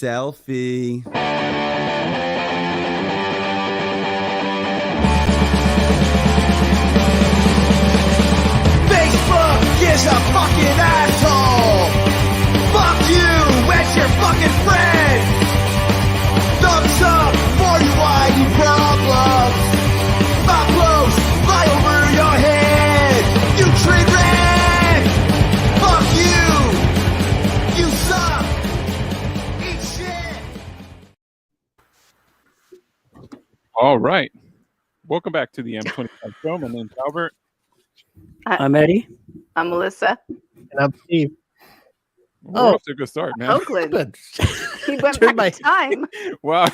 selfie. Facebook is a fucking asshole. Fuck you, it's your fucking friend. Thumbs up for you whiny problems. My clothes fly over your head. You train wreck. Fuck you. You suck. Eat shit. All right. Welcome back to the M25 show. My name's Albert. I'm Eddie. I'm Melissa. And I'm Steve. We're off to a good start, man. Oakland. He went Turn back in time. Wow.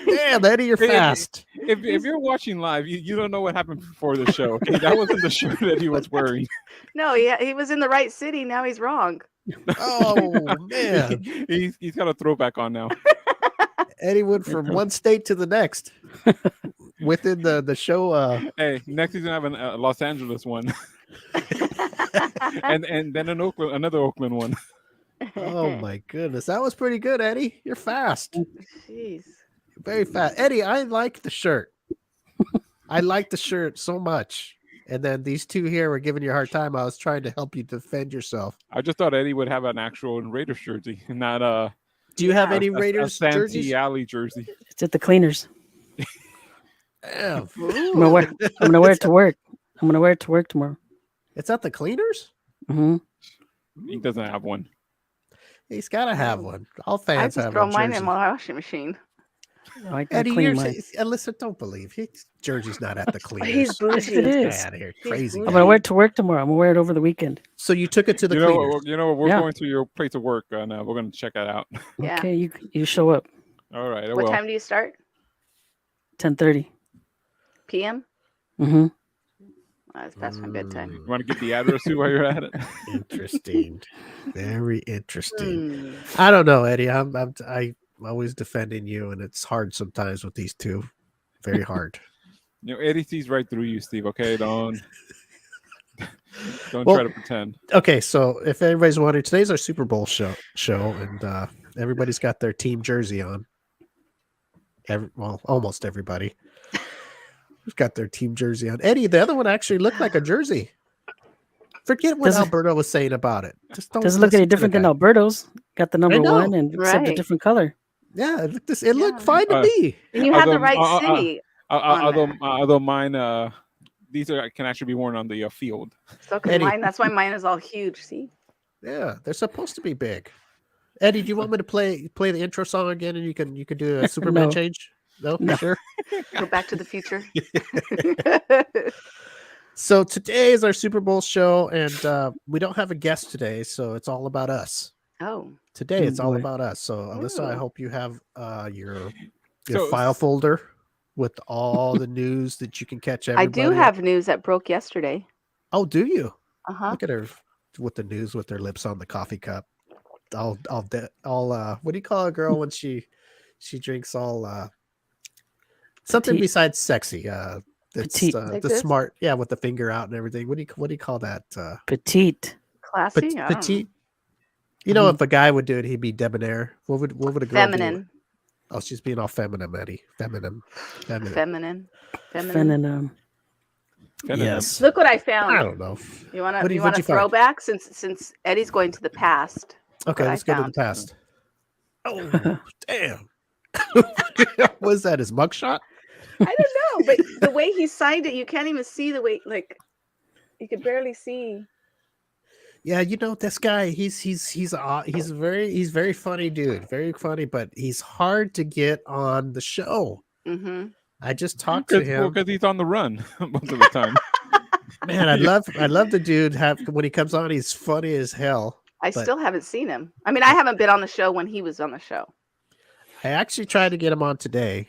Damn, Eddie, you're fast. If you're watching live, you don't know what happened before the show. Okay? That wasn't the shirt that he was wearing. No, he was in the right city. Now he's wrong. Oh, man. He's got a throwback on now. Eddie went from one state to the next within the show. Hey, next he's gonna have a Los Angeles one, and then another Oakland one. Oh my goodness, that was pretty good, Eddie. You're fast. Jeez. Very fast. Eddie, I like the shirt. I like the shirt so much. And then these two here were giving you a hard time. I was trying to help you defend yourself. I just thought Eddie would have an actual Raiders jersey, not Do you have any Raiders a jerseys? Alley jersey. It's at the cleaners. Damn. I'm gonna wear it to work. I'm gonna wear it to work tomorrow. It's at the cleaners? Mm-hmm. He doesn't have one. He's got to have one. All I fans just have throw one. mine jersey. in my washing machine. I Eddie, clean you're mine. Alyssa, don't believe his jersey's not at the cleaners. He's bougie. It is. Get out of here, crazy. I'm guy. gonna wear it to work tomorrow. I'm gonna wear it over the weekend. So you took it to the You cleaners. know, we're Yeah. going to your place of work, and we're going to check that out. Yeah. Okay, you show up. All right, I What will. time do you start? 10:30. PM? Mm-hmm. That's past my bedtime. You want to get the address too while you're at it? Interesting, very interesting. Hmm. I don't know, Eddie. I'm always defending you, and it's hard sometimes with these two. Very hard. You know, Eddie sees right through you, Steve. Okay, don't Well, try to pretend. Okay, so if anybody's wondering, today's our Super Bowl show, and everybody's got their team jersey on. Almost everybody. Who's got their team jersey on? Eddie, the other one actually looked like a jersey. Forget what Does it- Alberto was saying about it. Just don't Doesn't look listen any to different the than guy. Alberto's. Got the number know. one, and except a Right. different color. Yeah, it looked Yeah. fine to me. And you had the Although- right city. on Although mine, these can actually be worn on the field. So can Eddie. mine. That's why mine is all huge. See? Yeah, they're supposed to be big. Eddie, do you want me to play the intro song again, and you can do a Superman No. change? No, No. sure. Go back to the future. So today is our Super Bowl show, and we don't have a guest today, so it's all about us. Oh. Today, it's all boy. about us. So, Alyssa, I Ooh. hope you have your So- file folder with all the news that you can catch. I Everybody. do have news that broke yesterday. Oh, do you? Uh-huh. Look at her with the news with her lips on the coffee cup. All what do you call a girl when she drinks all something Petite. besides sexy? It's Petite. Like the this? smart, yeah, with the finger out and everything. What do you call that? Petite. Classy. I don't know. Petite. You know, Mhm. if a guy would do it, he'd be debonair. What would a girl do? Feminine. Oh, she's being all feminine, Eddie. Feminine. Feminine. Feminine. Yes. Look what I found. I don't know. You want What do to you- you want what'd a you find? throwback since Eddie's going to the past. Okay, what I let's go to the found. past. Oh, damn. Was that his mugshot? I don't know, but the way he signed it, you can't even see the way. Like, you could barely see. Yeah, you know this guy. He's very funny dude, very funny, but he's hard to get on the show. Mm-hmm. I just talked to him. Because he's on the run most of the time. Man, I love the dude. When he comes on, he's funny as hell. I But- still haven't seen him. I mean, I haven't been on the show when he was on the show. I actually tried to get him on today,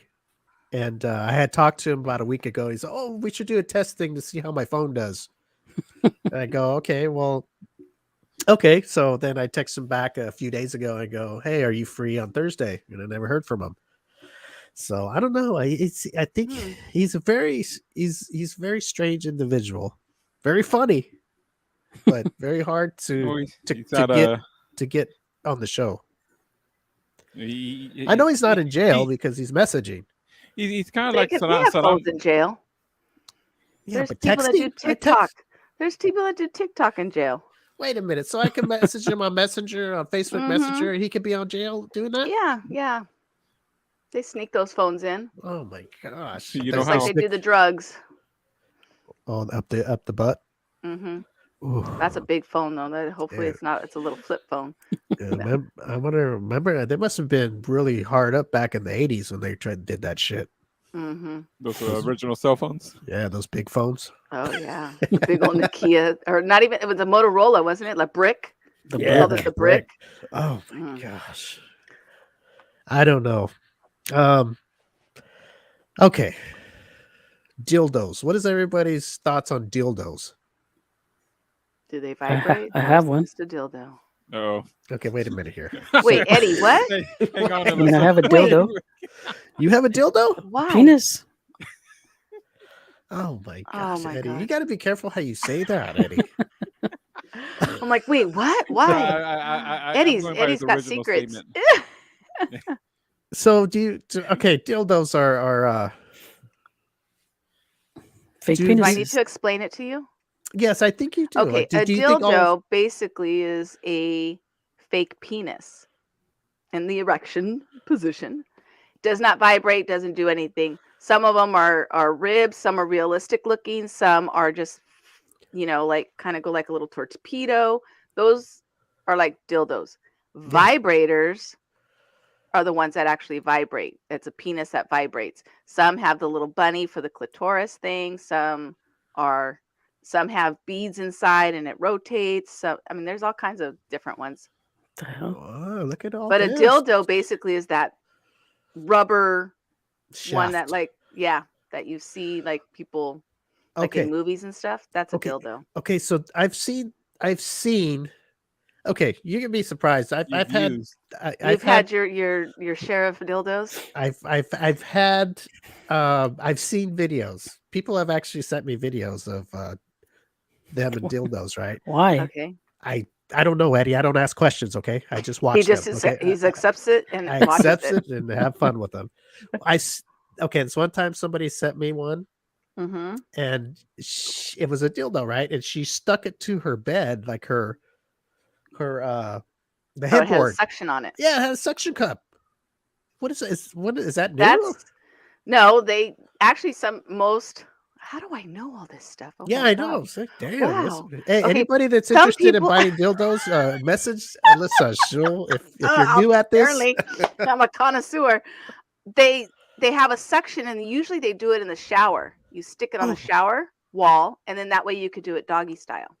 and I had talked to him about a week ago. He said, "Oh, we should do a test thing to see how my phone does." And I go, "Okay, well, okay." So then I text him back a few days ago. I go, "Hey, are you free on Thursday?" And I never heard from him. So I don't know. I think Hmm. he's a very strange individual. Very funny, but very hard Oh, to he's got get on the show. I know he's not in jail he- because he's messaging. he's kind of They like we have phones in jail. Yeah, There's but people that do texting. TikTok. There's people that do TikTok in jail. Wait a minute. So I can message him on Messenger, on Facebook Messenger, and he could be on jail doing that? Yeah. They sneak those phones in. Oh my gosh. You know Just like how- they do the drugs. Oh, up the butt. Mm-hmm. Ooh. That's a big phone though. That hopefully Yeah. it's not. It's a little flip phone. Yeah, I want to remember they must have been really hard up back in the 80s when they did that shit. Mm-hmm. those original cell phones. Yeah, those big phones. Oh yeah, the big old Nokia, or not even. It was a Motorola, wasn't it? Like brick. The Yeah, Called it the brick. Oh my Mm. gosh. I don't know. Okay. Dildos. What is everybody's thoughts on dildos? Do they vibrate? I or have is it one. Just a dildo. Oh, Okay, wait a minute here. Wait, Eddie, what? Hang on, I mean, I have a dildo. You have a dildo? Why? Penis. Oh my Oh gosh, my Eddie. You gosh. got to be careful how you say that, Eddie. I'm like, wait, what? Why? Eddie's got secrets. So okay, dildos are Fake Do- Do I penis. need to explain it to you? yes, I think you do. Okay, Do a you think all dildo basically is a fake penis in the erection position. Does not vibrate, doesn't do anything. Some of them are ribs, some are realistic looking, some are just, like kind of go like a little torpedo. Those are like dildos. Vibrators are the ones that actually vibrate. It's a penis that vibrates. Some have the little bunny for the clitoris thing. Some have beads inside and it rotates. So I mean, there's all kinds of different ones. The hell? Wow, look at all But a this. dildo basically is that rubber one that Shaft. that you see like people like Okay. in movies and stuff. That's a Okay. dildo. Okay, so I've seen okay, you can be surprised. I've had You've had your share of dildos. I've had I've seen videos. People have actually sent me videos of them and dildos, right? Why? Okay. I don't know, Eddie. I don't ask questions, okay? I just watch He just them. accept- Okay? he accepts it and I watches accept it. it and have fun with them. Okay, this one time somebody sent me one Mm-hmm. and it was a dildo, right? And she stuck it to her bed, like the Oh, it has headboard. suction on it. Yeah, it had a suction cup. What is it? What is that new? No, they actually how do I know all this stuff? Oh Yeah, my I God. know. It's like, damn. Wow. Hey, Okay, anybody that's some interested in people- buying dildos, message Alyssa. If you're new at this. Apparently, I'm a connoisseur. They have a section, and usually they do it in the shower. You stick it on the shower wall, and then that way you could do it doggy style.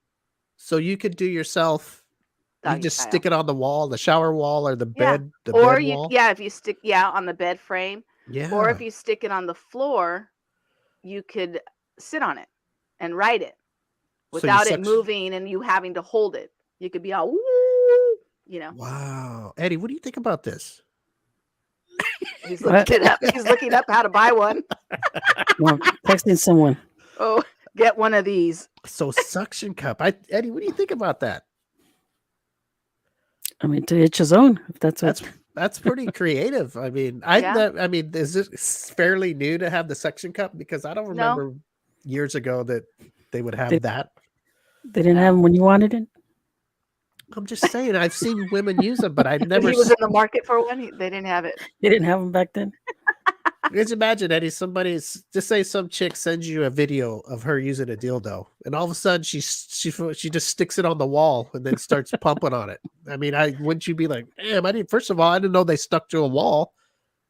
So you could do yourself. You Doggy just style. stick it on the wall, the shower wall, or the Yeah. bed, the Or bed wall. if you stick on the bed frame, Yeah. or if you stick it on the floor, you could sit on it and ride it So you without it suction- moving and you having to hold it. You could be all woo, Wow, Eddie, what do you think about this? He's What? looking it up. He's looking up how to buy one. No, texting someone. Oh, get one of these. So suction cup. Eddie, what do you think about that? I mean, to each his own. If that's what. That's pretty creative. I mean, is it fairly new to have the suction cup? Because I don't remember years ago that they would have that. They didn't have them when you wanted it. I'm just saying, I've seen women use them, but I've When never. he was in the market for one, they didn't have it. They didn't have them back then. Just imagine, Eddie. Just say some chick sends you a video of her using a dildo, and all of a sudden she just sticks it on the wall and then starts pumping on it. I mean, wouldn't you be like, damn? First of all, I didn't know they stuck to a wall.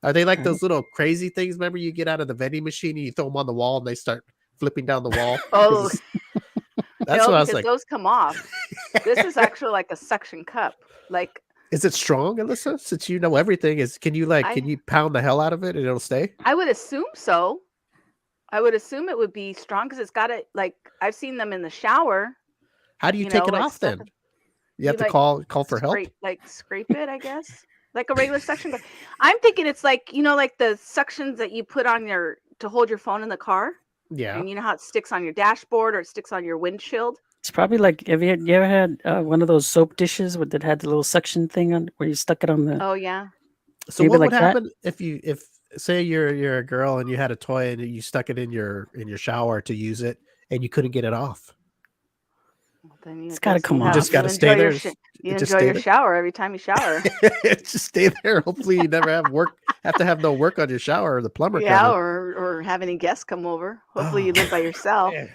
Are they like those little crazy things? Remember, you get out of the vending machine and you throw them on the wall and they start flipping down the wall. Oh, That's what I was because like. those come off. This is actually like a suction cup. Like, Is it strong, Alyssa? Since you know everything, can you pound the hell out of it and it'll stay? I would assume so. I would assume it would be strong because it's got I've seen them in the shower. How do you take it like off stuff then? You have to like, call for help. Scrape it, I guess. Like a regular suction cup. I'm thinking it's like, like the suctions that you put on to hold your phone in the car. Yeah. And you know how it sticks on your dashboard or it sticks on your windshield? It's probably like, you ever had one of those soap dishes that had the little suction thing on where you stuck it on the. Oh, yeah. So Maybe what like would that. happen if say you're a girl and you had a toy and you stuck it in your shower to use it and you couldn't get it off? Then you It's go gotta see come You how off. just got to you stay enjoy there. your you It just enjoy stay your there. shower every time you shower. Just stay there. Hopefully, you never have to have no work on your shower or the plumber Yeah, coming. or have any guests come over. Hopefully you Oh, live by yourself. man.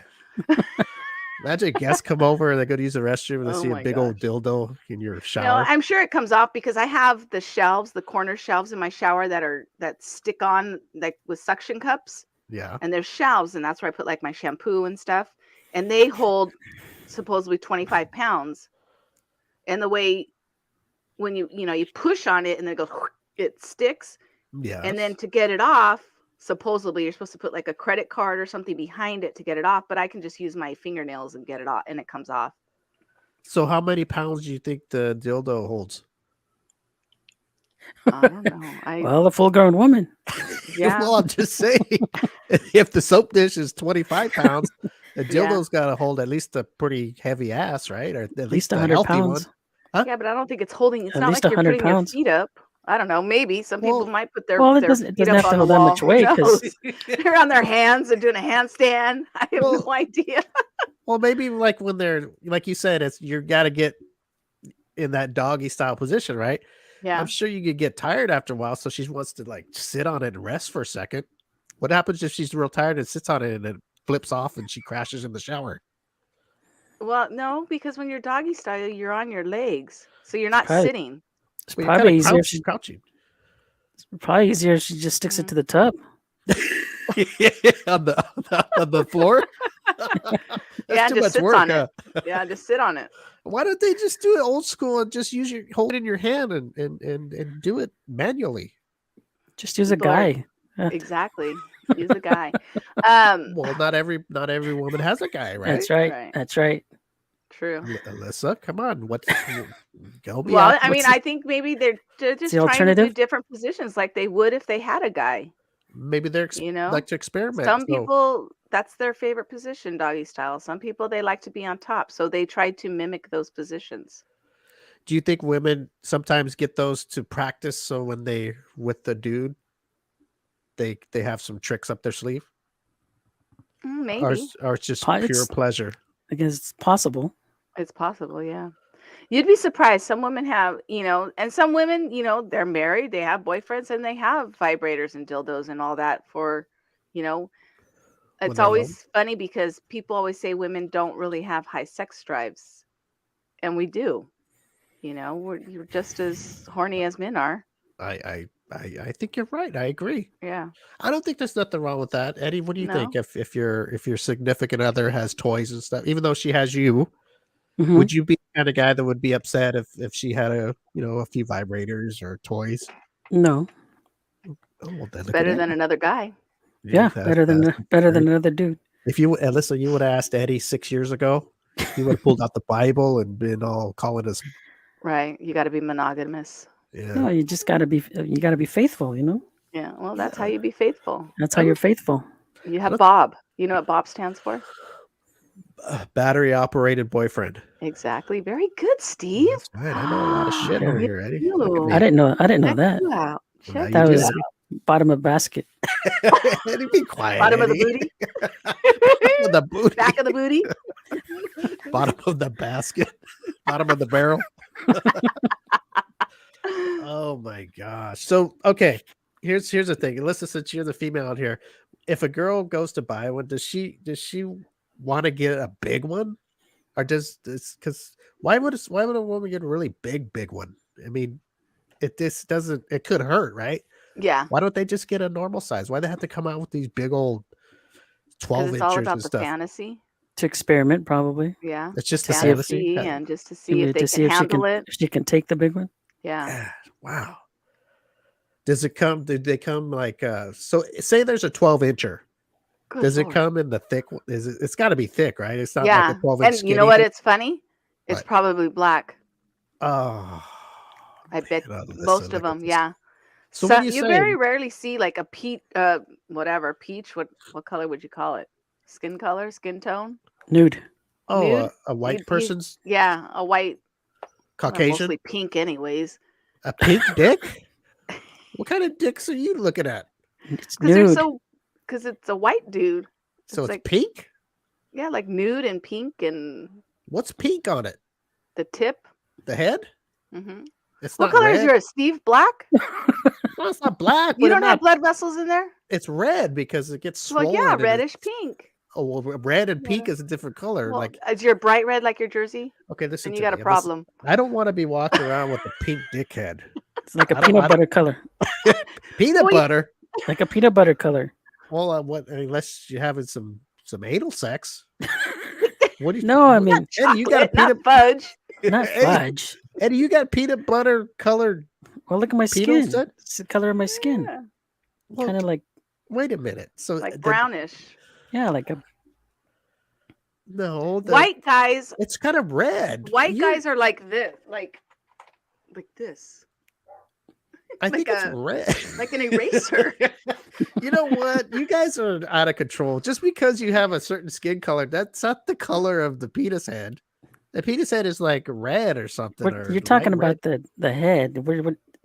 Imagine guests come over and they go to use the restroom and they Oh see a my big old gosh. dildo in your No, shower. I'm sure it comes off because I have the shelves, the corner shelves in my shower that stick on like with suction cups, Yeah. and there's shelves, and that's where I put like my shampoo and stuff, and they hold supposedly 25 pounds. And the way when you push on it and then it goes, it sticks, and then Yes. to get it off, supposedly you're supposed to put like a credit card or something behind it to get it off, but I can just use my fingernails and get it off, and it comes off. So how many pounds do you think the dildo holds? I don't know. Well, a full-grown woman. Yeah. Well, I'm just saying, if the soap dish is 25 pounds, the Yeah. dildo's got to hold at least a pretty heavy ass, right? Or at At least least a 100 healthy one. pounds. Yeah, but I don't think it's holding. It's At not least like you're 100 putting your pounds. feet up. I don't know. Maybe some people Well, might put Well, their it feet doesn't up have to on the hold that wall. much Who weight because knows? They're on their hands and doing a handstand. I have Well, no idea. well, maybe like when they're like you said, it's you got to get in that doggy style position, right? Yeah. I'm sure you could get tired after a while, so she wants to like sit on it and rest for a second. What happens if she's real tired and sits on it and it flips off and she crashes in the shower? Well, no, because when you're doggy style, you're on your legs, so you're not Probably- sitting. it's Well, you're probably kind easier. of If she, crouching. probably easier if she just sticks it Mhm. to the tub. on the floor. That's Yeah, too just much sits work. on it. Yeah, just sit on it. Why don't they just do it old school and just hold it in your hand and do it manually? Just use a People are- guy. Exactly. Use a guy. Well, not every woman has a guy, right? That's right. Right. That's right. True. Alyssa, come on, what's go be Well, out- I mean, what's I think maybe they're just the trying to do alternative? different positions like they would if they had a guy. maybe they're You know, like to experiment. some So, people that's their favorite position, doggy style. Some people they like to be on top, so they try to mimic those positions. do you think women sometimes get those to practice? So when they with the dude, they have some tricks up their sleeve, Maybe or it's just Po- pure it's- pleasure. I guess it's possible. it's possible. Yeah, you'd be surprised. Some women have, and some women, they're married, they have boyfriends, and they have vibrators and dildos and all that for, you know. When It's they're alone? always funny because people always say women don't really have high sex drives, and we do. You're just as horny as men are. I think you're right. I agree. Yeah. I don't think there's nothing wrong with that. Eddie, what do you No. think? If your significant other has toys and stuff, even though she has you, Mhm. would you be the kind of guy that would be upset if she had a few vibrators or toys? No. Oh, well, then It's look at better than Eddie. another guy. Yeah, That's- better than that's better very- than another dude. If you Alyssa, you would have asked Eddie 6 years ago, he would have pulled out the Bible and been all calling us. Right. You got to be monogamous. No, Yeah, you just gotta be. You gotta be faithful. Yeah. Well, that's how Yeah. you be faithful. That's how you're faithful. You have don't- Bob. You know what Bob stands for? battery operated boyfriend. Exactly. Very good, Steve. That's right. I know a lot of shit Yeah. over here, Eddie. Look at You. me. I didn't know. I didn't know Check that. you out. Well, now Check you That do, was Eddie. bottom of basket. Eddie, be quiet. Bottom of the Eddie. booty. Bottom of the booty. Back of the booty. Bottom of the basket. Bottom of the barrel. Oh my gosh. So okay, here's the thing. Alyssa, since you're the female out here, if a girl goes to buy one, does she want to get a big one, or does this? Because why would a woman get a really big one? I mean, it could hurt, right? Yeah. Why don't they just get a normal size? Why they have to come out with these big old Because 12 it's all inchers about and the stuff? fantasy. To experiment, probably. Yeah. It's just To the see if- fantasy. And just to see if they to see can if she handle can. it. If she can take the big one. Yeah. Yeah, wow. Did they come like so say there's a 12 incher. Good Does it Lord. come in the thick? It's got to be thick, right? It's not Yeah. like a 12-inch. And you know what? It's funny. It's What? probably black. Oh, I bet man, Alyssa, most look of at them. this. Yeah. So So when you you say very rarely see like a peach, peach. What color would you call it? Skin color, skin tone. Nude. nude, a white you- person's Yeah, a white, well, Caucasian, mostly pink, anyways. a pink dick. What kind of dicks are you looking at? It's Because they're nude. so. Because it's a white dude. So it's like pink? yeah, like nude and pink and What's pink on it? the tip. The head? Hmm. It's What not color red. is yours, Steve? Black? No, it's not black. You but don't have blood vessels in there? it's red because it gets Well, swollen. yeah, and reddish pink. Oh, well, red and pink Yeah. is a different color. Well, like, is your bright red like your jersey? okay, listen And to you got a me. problem. I don't want to be walking around with a pink dickhead. It's like a I don't- peanut butter color. Peanut Well, butter. Like a peanut butter color. Well, unless you're having some anal sex. What do you? No, I what- mean Eddie, you got a Chocolate, peanut not fudge. not Eddie, fudge. Eddie, you got peanut butter colored. Well, look at my Peanut skin. set? It's the color of my skin. Yeah, Well, Kind of like wait a minute. So like brownish. yeah, like a no, White guys. it's kind of red. White guys are like this, like this, I like think it's a- red. like an eraser. You know what? You guys are out of control. Just because you have a certain skin color, that's not the color of the penis head. The penis head is like red or something. what, or you're talking light about red. the head.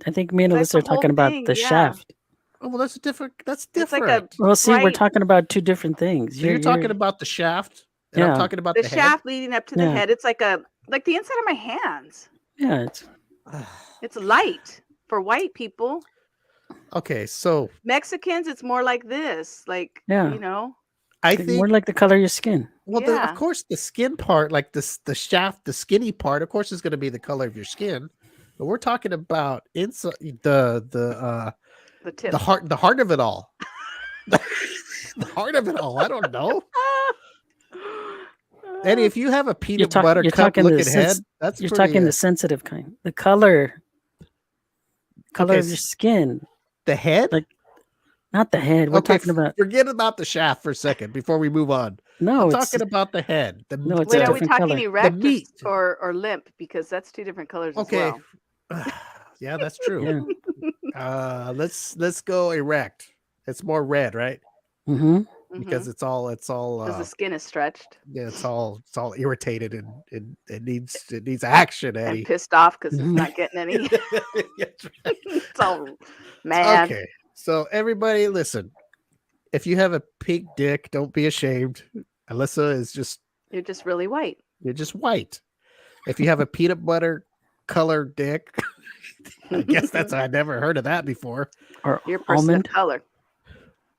I think me and That's Alyssa are the whole talking about thing, the yeah. shaft. Oh, well, that's different. That's It's like different. a Well, see, we're bright- talking about two different things. So you're talking about the shaft, and I'm Yeah. talking about the the shaft leading up to the Yeah. head. It's like the inside of my hands. yeah, it's head. It's light for white people. Okay, so Mexicans, it's more like this. Like Yeah. you know. I more think, like the color of your skin. well, Yeah. of course, the skin part, like the shaft, the skinny part, of course, is going to be the color of your skin. But we're talking about inside The tip. the heart of it all. The heart of it all. I don't know. Eddie, if you have a peanut butter you're cup talking the looking head, sens- that's You're pretty, talking the sensitive kind. The color Okay, of your skin, the head. like- not the head. We're talking about Forget about the shaft for a second before we move on. no. I'm It's talking about the head. No, it's Wait, a are we different talking color. erect meat. or limp? Because that's two different colors Okay. as well. Yeah, that's true. yeah. Let's go erect. It's more red, right? Mm-hmm. Because it's all because the skin is stretched yeah, it's all irritated and it needs action, and Eddie. pissed off because Mhm. it's not getting any. That's right. It's all mad. Okay, so everybody, listen. If you have a pink dick, don't be ashamed. Alyssa is just You're just really white. you're just white. If you have a peanut butter colored dick, I guess that's I never heard of that before. Or your person almond. of color.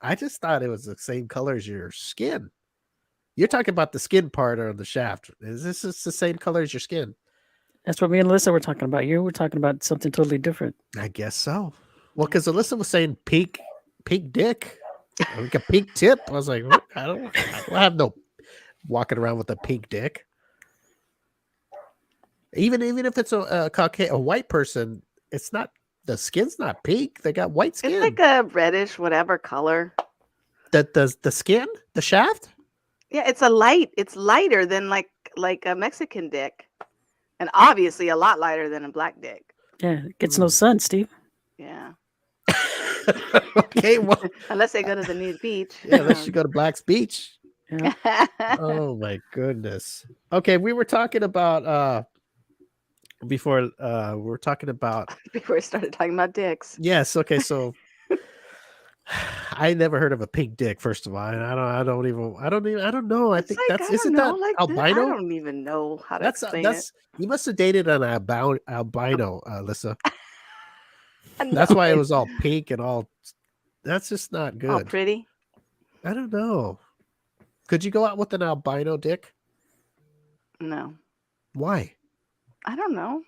I just thought it was the same color as your skin. You're talking about the skin part of the shaft. Is this the same color as your skin? That's what me and Alyssa were talking about. You were talking about something totally different. I guess so. Well, because Alyssa was saying pink dick, like a pink tip. I was like, what? I don't have no walking around with a pink dick. Even if it's a Caucasian, a white person, it's not, the skin's not pink. They got white skin. It's like a reddish, whatever color. The skin, the shaft. Yeah, it's lighter than like a Mexican dick. And obviously a lot lighter than a black dick. Yeah, it gets no sun, Steve. Yeah. Okay, well, Unless they go to the nude beach. yeah, unless you go to Black's Beach. Yeah. Oh my goodness. Okay, we were talking about before we were talking about Before we started talking about dicks. yes, okay, so I never heard of a pink dick, first of all. And I don't know. I It's think like, that's I isn't don't know, that like this. albino? I don't even know how to That's explain that's you must have dated an albino, Alyssa. it. That's why it was all pink and all. That's just not all good. pretty. I don't know. Could you go out with an albino dick? No. Why? I don't know.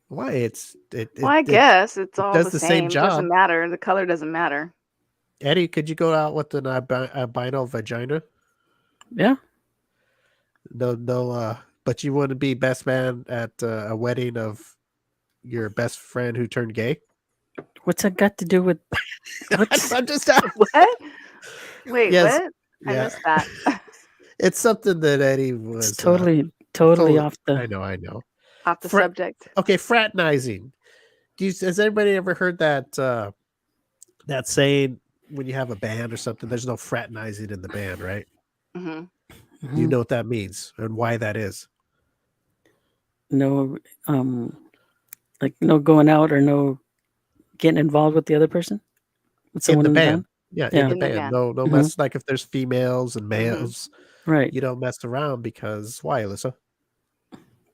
Why? Well, I guess it's all does the the same same. job. Doesn't matter. The color doesn't matter. Eddie, could you go out with an albino vagina? Yeah. No, but you wouldn't be best man at a wedding of your best friend who turned gay? What's that got to do with what's I'm just What? Wait, Yes, what? I yeah. missed that. It's something that Eddie was it's totally off the I know. Off the Fra- subject. Okay, fraternizing. Has anybody ever heard that saying when you have a band or something, there's no fraternizing in the band, right? Hmm. You know what that means and why that is. no like no going out or no getting involved with the other person, with In someone the in the band. band. Yeah, Yeah. in the In the band. band. No Mhm. mess. Like if there's females and Mhm. males, Right. you don't mess around because why, Alyssa?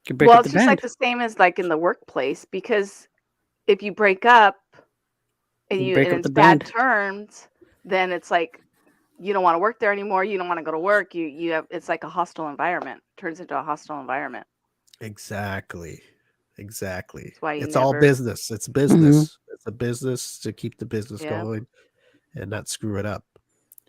You break Well, up it's the just like band. the same as like in the workplace, because if you break up and You break and up it's the bad band. terms, then it's like you don't want to work there anymore. You don't want to go to work. You have it's like a hostile environment. Turns into a hostile environment. Exactly. Exactly. That's why you It's all never. business. It's Mhm. business. It's a business to keep the business Yeah. going and not screw it up.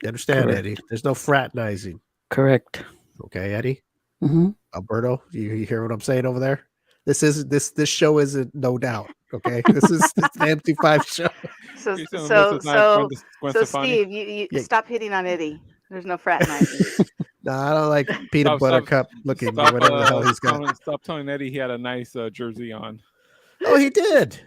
You understand, Correct. Eddie? There's no fraternizing. Correct. Okay, Eddie? Hmm. Alberto, you hear what I'm saying over there? This show isn't No Doubt. Okay, this is the M25 show. So You're saying so Melissa's not Gwen, so Gwen so Stefani? Steve, you Yeah. stop hitting on Eddie. There's no fraternizing. No, I don't like peanut Stop, buttercup looking stop, whatever the hell he's got. stop telling Eddie he had a nice jersey on. Oh, he did.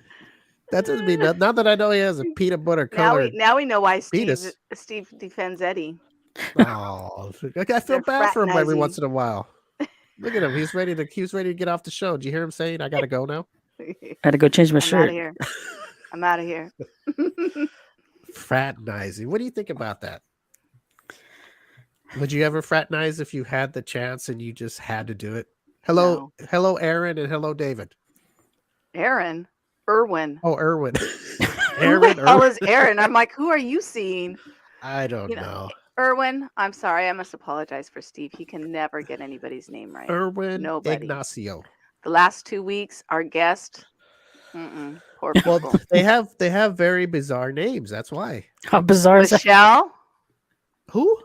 That doesn't mean nothing. Now that I know he has a peanut butter colored Now we know why penis. Steve defends Eddie. Oh, I feel They're bad for him every fraternizing. once in a while. Look at him. He was ready to get off the show. Did you hear him saying, "I gotta go now"? I had to go change my I'm out shirt. of here. I'm out of here. Fraternizing. What do you think about that? Would you ever fraternize if you had the chance and you just had to do it? Hello, No. hello, Aaron, and hello, David. Aaron, Irwin. Oh, Erwin. Who Aaron, the hell Erwin. is Aaron? I'm like, who are you seeing? I don't You know, know. Irwin, I'm sorry. I must apologize for Steve. He can never get anybody's name right. Erwin Nobody. Ignacio. The last 2 weeks, our guest, poor Well, people. they have very bizarre names. That's why. How bizarre is that? Michelle? Who?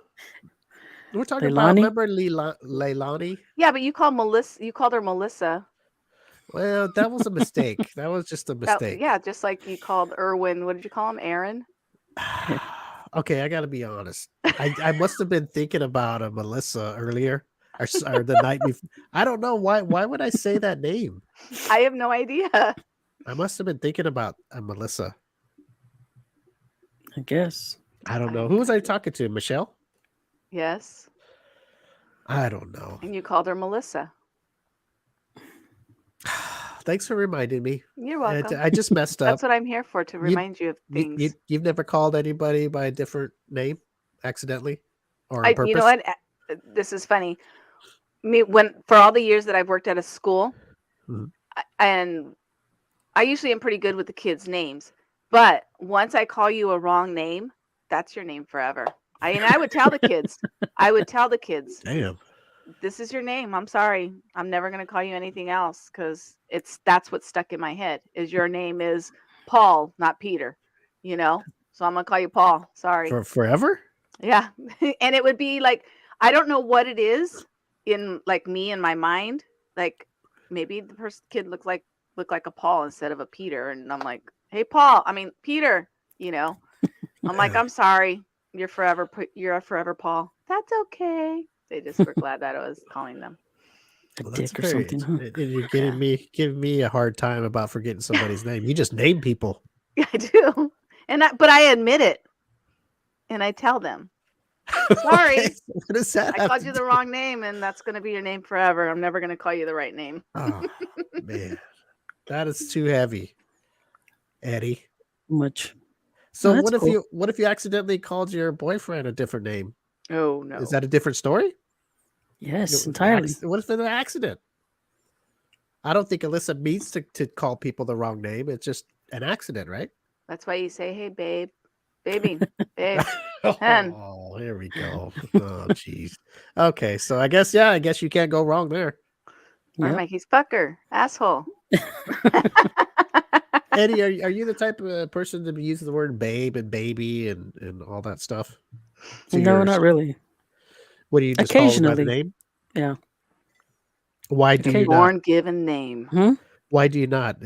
We're talking about. Leilani? Remember Leilani? Yeah, but you called her Melissa. Well, that was a mistake. That was just a mistake. Yeah, just like you called Irwin. What did you call him? Aaron? Okay, I got to be honest. I must have been thinking about a Melissa earlier or the night before. I don't know why. Why would I say that name? I have no idea. I must have been thinking about a Melissa. I guess. I don't know. Who was I talking to? Michelle? Yes. I don't know. And you called her Melissa. Thanks for reminding me. You're welcome. I just messed up. That's what I'm here for, to remind you of things. You've never called anybody by a different name accidentally or on purpose? You know what? This is funny. For all the years that I've worked at a school, Mhm. and I usually am pretty good with the kids' names, but once I call you a wrong name, that's your name forever. I would tell the kids. Damn. This is your name. I'm sorry. I'm never going to call you anything else, because that's what's stuck in my head. Is your name is Paul, not Peter, so I'm going to call you Paul. Sorry. For forever? Yeah. And it would be like, I don't know what it is in like me in my mind. Like maybe the kid look like a Paul instead of a Peter. And I'm like, hey, Peter, I'm like, I'm sorry. You're a forever Paul. That's okay. They just were glad that I was calling them. A Well, that's dick or something, huh? and you're giving me a hard time about forgetting somebody's name. You just name people. Yeah, I do. But I admit it. And I tell them, sorry, Okay, so what does that I have called to you the wrong name, and that's going to be your name forever. I'm never going to call you the right name. Oh, man. That is too heavy, Eddie. Much. So that's what if cool. you accidentally called your boyfriend a different name? Oh, no. Is that a different story? Yes, entirely. What if it's an accident? I don't think Alyssa means to call people the wrong name. It's just an accident, right? That's why you say, hey, babe, baby, babe. Hen. Oh, here we go. Oh, jeez. Okay, so I guess you can't go wrong there. Or Yep. like he's fucker, asshole. Eddie, are you the type of person to use the word babe and baby and all that stuff? to No, yours? not really. What do you just call them by the Occasionally. name? Yeah. Why do you not? Born given name. Hmm? Why do you not?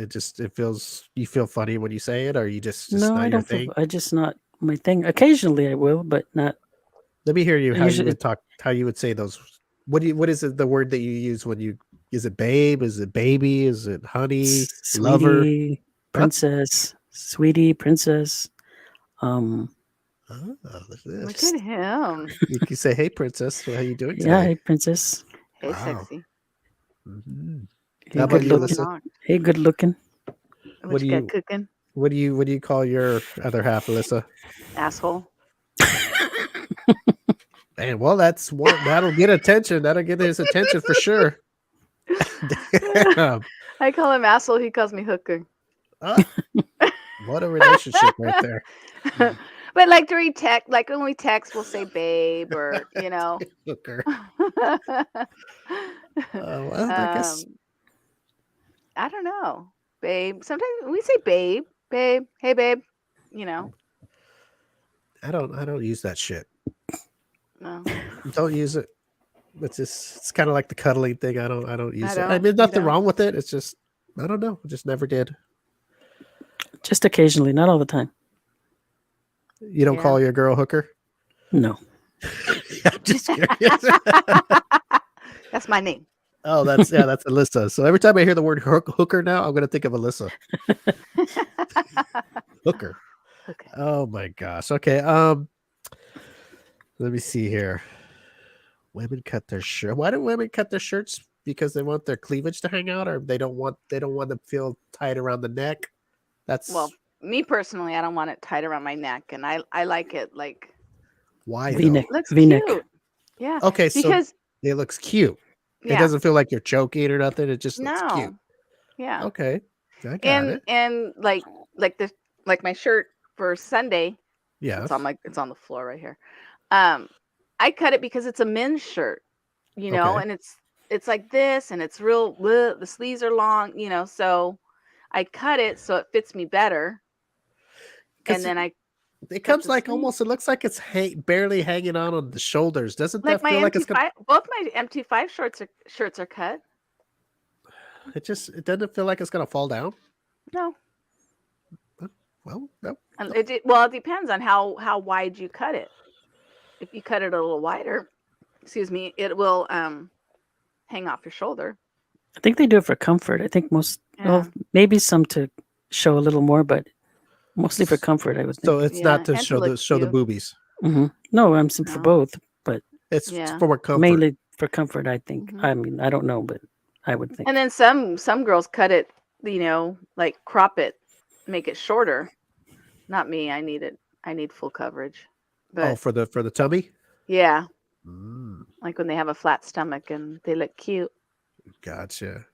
You feel funny when you say it, or you just No, not I your don't thing? feel. I just not my thing. Occasionally, I will, but not. Let me hear you how you Usually- would talk, how you would say those. What is it? The word that you use when you is it babe? Is it baby? Is it honey? Lover? Sweetie, princess, sweetie, princess. Oh, look Look at this. at him. You can say, "Hey, princess, how you doing Yeah, today?" hey, princess. Hey, Wow. sexy. Mhm. Hey, How about good you, looking. Alyssa? Hey, good looking. What do you you- got cooking? What do you call your other half, Alyssa? Asshole. Man, well, that's one that'll get attention. That'll get his attention for sure. Damn. I call him asshole. He calls me hooker. Ah, what a relationship right there. But like during text, like when we text, we'll say babe or Hooker. Well, I guess I don't know, babe. Sometimes we say babe, babe, hey babe. I don't use that shit. No, Don't use it. It's kind of like the cuddling thing. I don't use it. I don't, mean, you nothing don't? wrong with it. It's just I don't know. I just never did. Just occasionally, not all the time. You don't Yeah. call your girl hooker? No. I'm just curious. That's my name. Oh, that's Alyssa. So every time I hear the word hooker now, I'm gonna think of Alyssa. Hooker. Okay. Oh my gosh. Okay. Let me see here. Women cut their shirt. Why do women cut their shirts? Because they want their cleavage to hang out, or they don't want to feel tight around the neck. That's Well, me personally, I don't want it tight around my neck, and I like it like why though? V-neck. looks V-neck. cute. Yeah. Okay, so Because it looks cute. It yeah, doesn't feel like you're choking or nothing. It just looks cute. no, yeah, Okay, I got it. and like my shirt for Sunday. Yeah. It's on the floor right here. I cut it because it's a men's shirt, Okay. and it's like this, and it's real. The sleeves are long, so I cut it so it fits me better, 'Cause and then it cut comes the like sleeve. almost. It looks like it's barely hanging on the shoulders. Doesn't Like that my feel like it's gonna? MT5, both my MT5 shirts are cut. It doesn't feel like it's gonna fall down. No, Well, no. and it depends on how wide you cut it. If you cut it a little wider, excuse me, it will hang off your shoulder. I think they do it for comfort. I think most, well, maybe some to show a little more, but mostly for comfort, I would think. So it's Yeah, not to and to show the look cute. boobies. No, I'm for No. both, but It's Yeah. for more comfort. mainly for comfort, I think. Mhm. I mean, I don't know, but I would think. And then some girls cut it, like crop it, make it shorter. Not me. I need full coverage. But for the tummy. yeah, Mm, like when they have a flat stomach and they look cute. gotcha.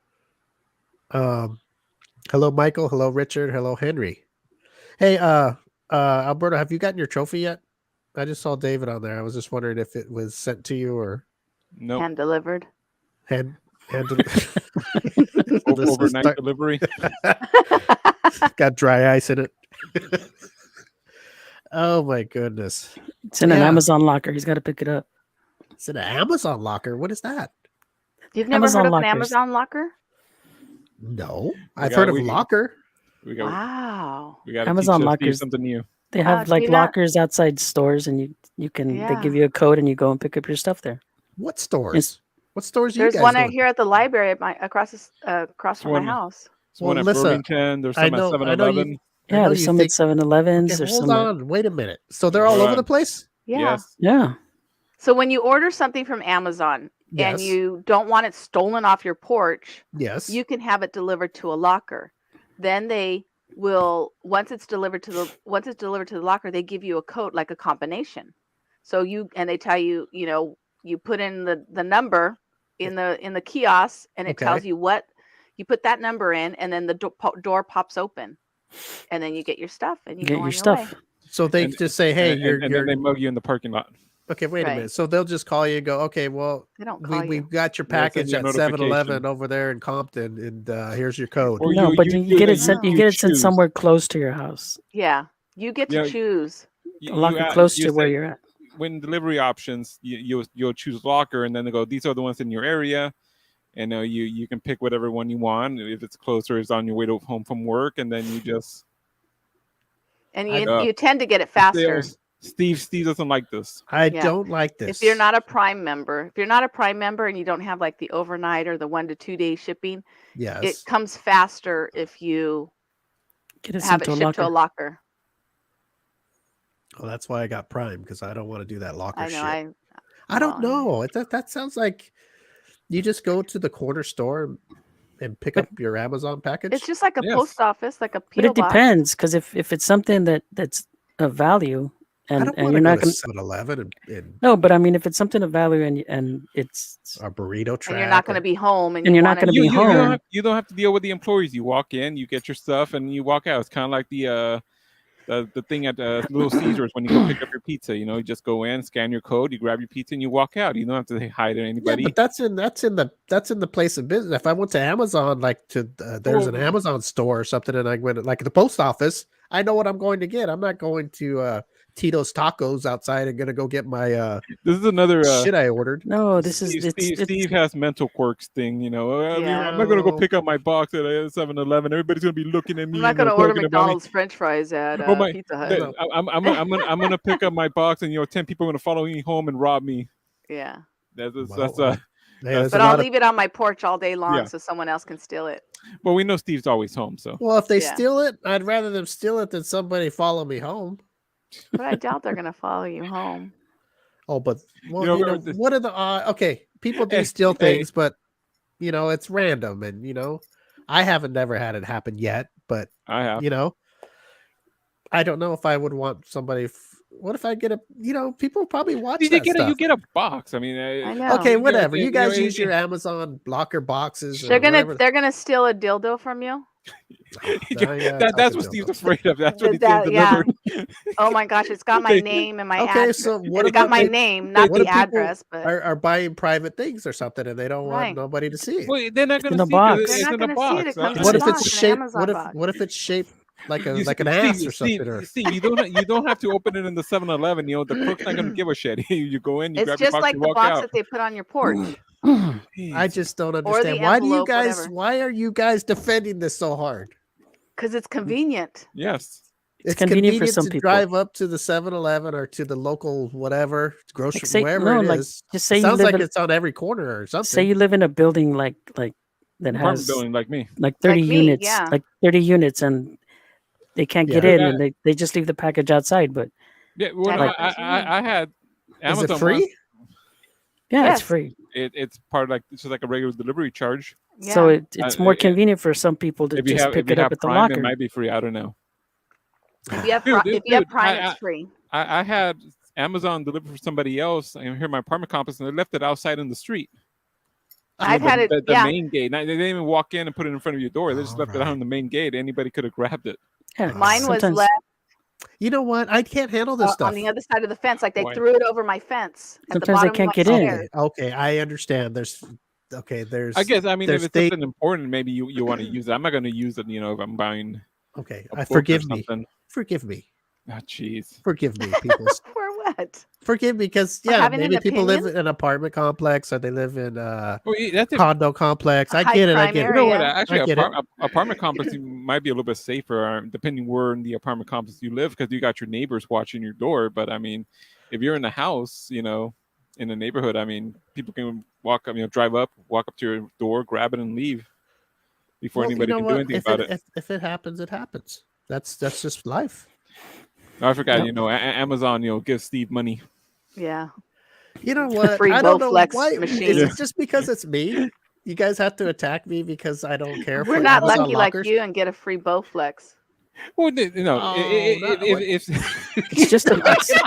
Hello, Michael. Hello, Richard. Hello, Henry. Hey, Alberto, have you gotten your trophy yet? I just saw David on there. I was just wondering if it was sent to you or Nope. Hand delivered. hand. Overnight delivery. Got dry ice in it. Oh my goodness! It's in an Yeah. Amazon locker. He's got to pick it up. It's an Amazon locker. What is that? You've never Amazon heard of an lockers. Amazon locker? No, We I've got- heard of we- locker. We got Wow. we got to Amazon teach Steve lockers. something new. They Wow, have do like you not- lockers outside stores, and you can they Yeah. give you a code, and you go and pick up your stuff there. What stores? What stores do you There's guys one go out to? here at the library across from my one- house. There's one Well, at listen, Burlington. There's I some know- at I know you- 7-Eleven. I Yeah, know there's you some think- at 7-Elevens. Okay, There's hold some at, on. Wait a minute. So they're all Hold over on. the place? Yeah. Yes. yeah. So when you order something from Amazon Yes. and you don't want it stolen off your porch, Yes. you can have it delivered to a locker. Then they will once it's delivered to the locker, they give you a code, like a combination. So they tell you, you put in the number in the kiosk, and it tells Okay. you what you put that number in, and then the door pops open, and then you get your stuff and you Get go your on stuff. Your way. So they And- just say, "Hey, and, you're and then they mug you in the parking lot. okay." Wait a Right. minute. So they'll just call you and go, "Okay, well, They don't call we've you. got your They'll send package you a at 7-Eleven notification. over there in Compton, and here's your code." Or No, but you get it sent. You you get it sent choose. somewhere close to your house. Yeah, you get to Yeah, choose. You- A you locker add- close you to where say- you're at. When delivery options, you'll choose locker, and then they go, these are the ones in your area, and you can pick whatever one you want. If it's closer, it's on your way to home from work, and then you just And I- you tend to get it faster. Steve doesn't like this. I Yeah. don't like this. If you're not a Prime member, and you don't have like the overnight or the 1 to 2 day shipping, yes. it comes faster if you Get it have sent it to a shipped to a locker. locker. Well, that's why I got Prime, because I don't want to do that locker I know. shit. I don't well, know. That sounds like you just go to the corner store and pick But- up your Amazon package? It's just like a Yes. post office, like a But PO it box. depends, because if it's something that's of value, I and don't and want you're to go not to going 7-Eleven and no, but I mean, if it's something of value and it's a burrito track. And you're not going to be home, and And you you're not want gonna to be You don't home. you don't have to deal with the employees. You walk in, you get your stuff, and you walk out. It's kind of like the thing at Little Caesars when you go pick up your pizza. You know, you just go in, scan your code, you grab your pizza, and you walk out. You don't have to say hi to Yeah, anybody. but that's in the place of business. If I went to Amazon, like there's an Well- Amazon store or something, and I went like the post office, I know what I'm going to get. I'm not going to Tito's Tacos outside and gonna go get my This is another shit I ordered. no, this is Steve has mental quirks thing. You know, Yeah. I'm not gonna go No. pick up my box at 7-Eleven. Everybody's gonna be looking at me. I'm not and, going to order talking about me. McDonald's French fries at Oh my! Pizza Hut. the- I'm gonna pick up my box, and 10 people are gonna follow me home and rob me. Yeah, That's Well, hey, there's but a I'll lot of- leave it on my porch all day long Yeah. so someone else can steal it. well, we know Steve's always home, so well, if they Yeah. steal it, I'd rather them steal it than somebody follow me home. But I doubt they're going to follow you home. Oh, but well, know, you know, but this- what are the okay? People do Hey, steal hey. things, but it's random, and I haven't never had it happen yet. But I have. I don't know if I would want somebody. What if I get a? People probably watch You that get stuff. you get a box. I mean, I know. Okay, you know, whatever. it- You you guys know, use it- your Amazon blocker boxes. or They're whatever. gonna steal a dildo from you. That's what Steve's afraid of. That's what he's getting Yeah. delivered. Oh my gosh, it's got my Okay. name and my Okay, address. so what It's got about my they- name, not what the if people address, but are buying private things or something, and they don't want Right. nobody to see it? Well, they're not in gonna a see box. it. They're It's not in a gonna see it. box. It comes in What a if box, it's an shaped? Amazon box. What if it's shaped like You like an see- ass see- or something? Or See, you don't have to open it in the 7-Eleven. The clerk's not gonna give a shit. You go in, you It's grab your just box, like you the walk box out. that they put on your porch. I just don't the understand. Why do you envelope, guys? whatever. Why are you guys defending this so hard? Because it's convenient. Yes. It's convenient for some to people. drive up to the 7-Eleven or to the local whatever grocery, Like say- wherever no, it like, is. just It say you sounds live like in- it's on every corner or something. say you live in a building like that Apartment has building like me. like 30 Like me, units, yeah. like 30 units, and they can't get Yeah. in, and they just leave the package outside. But Yeah. Well, That I happens to me. I had is Amazon it free? once. yeah, Yes. it's free. It's part of it's just like a regular delivery charge. Yeah. So it's more convenient for some people to If you just have pick if you it up have at the Prime, it locker. might be free. I don't know. if you have Dude, if you have dude, Prime, I- it's free. I had Amazon deliver for somebody else here in my apartment complex, and they left it outside in the street. I've had it. The Yeah. main gate. They didn't even walk in and put it in front of your door. They just left it out Alright. on the main gate. Anybody could have grabbed it. Yeah, Mine was sometimes- left You know what? I can't handle this stuff. on the other side of the fence. Like they Why? threw it over my fence. At the Sometimes they bottom can't of my get in. stairs. Okay, I understand. There's I guess. I mean, if there's it's something important, maybe you want to use it. I'm not going to use it. If I'm buying. okay. A book or Forgive me. something. Forgive me. Oh, jeez. Forgive me, people. For what? Forgive me because For yeah, having an maybe people live opinion? in an apartment complex or they live in Well, that's it. condo complex. A I high get it. I crime get You it. know what? area. Actually, I get it. apartment complex might be a little bit safer, depending where in the apartment complex you live, because you got your neighbors watching your door. But I mean, if you're in a house, in a neighborhood, I mean, people can walk up, drive up, walk up to your door, grab it, and leave before Well, you anybody know can what? do anything If about it, it. If it happens, it happens. That's just life. I forgot, Yep. Amazon, gives Steve money. Yeah. You know what? Free I don't know Bowflex why. machine. Is it just because it's me? You guys have to attack me because I don't care We're for not Amazon lucky lockers? like you and get a free Bowflex. Well, not what- if It's just an option.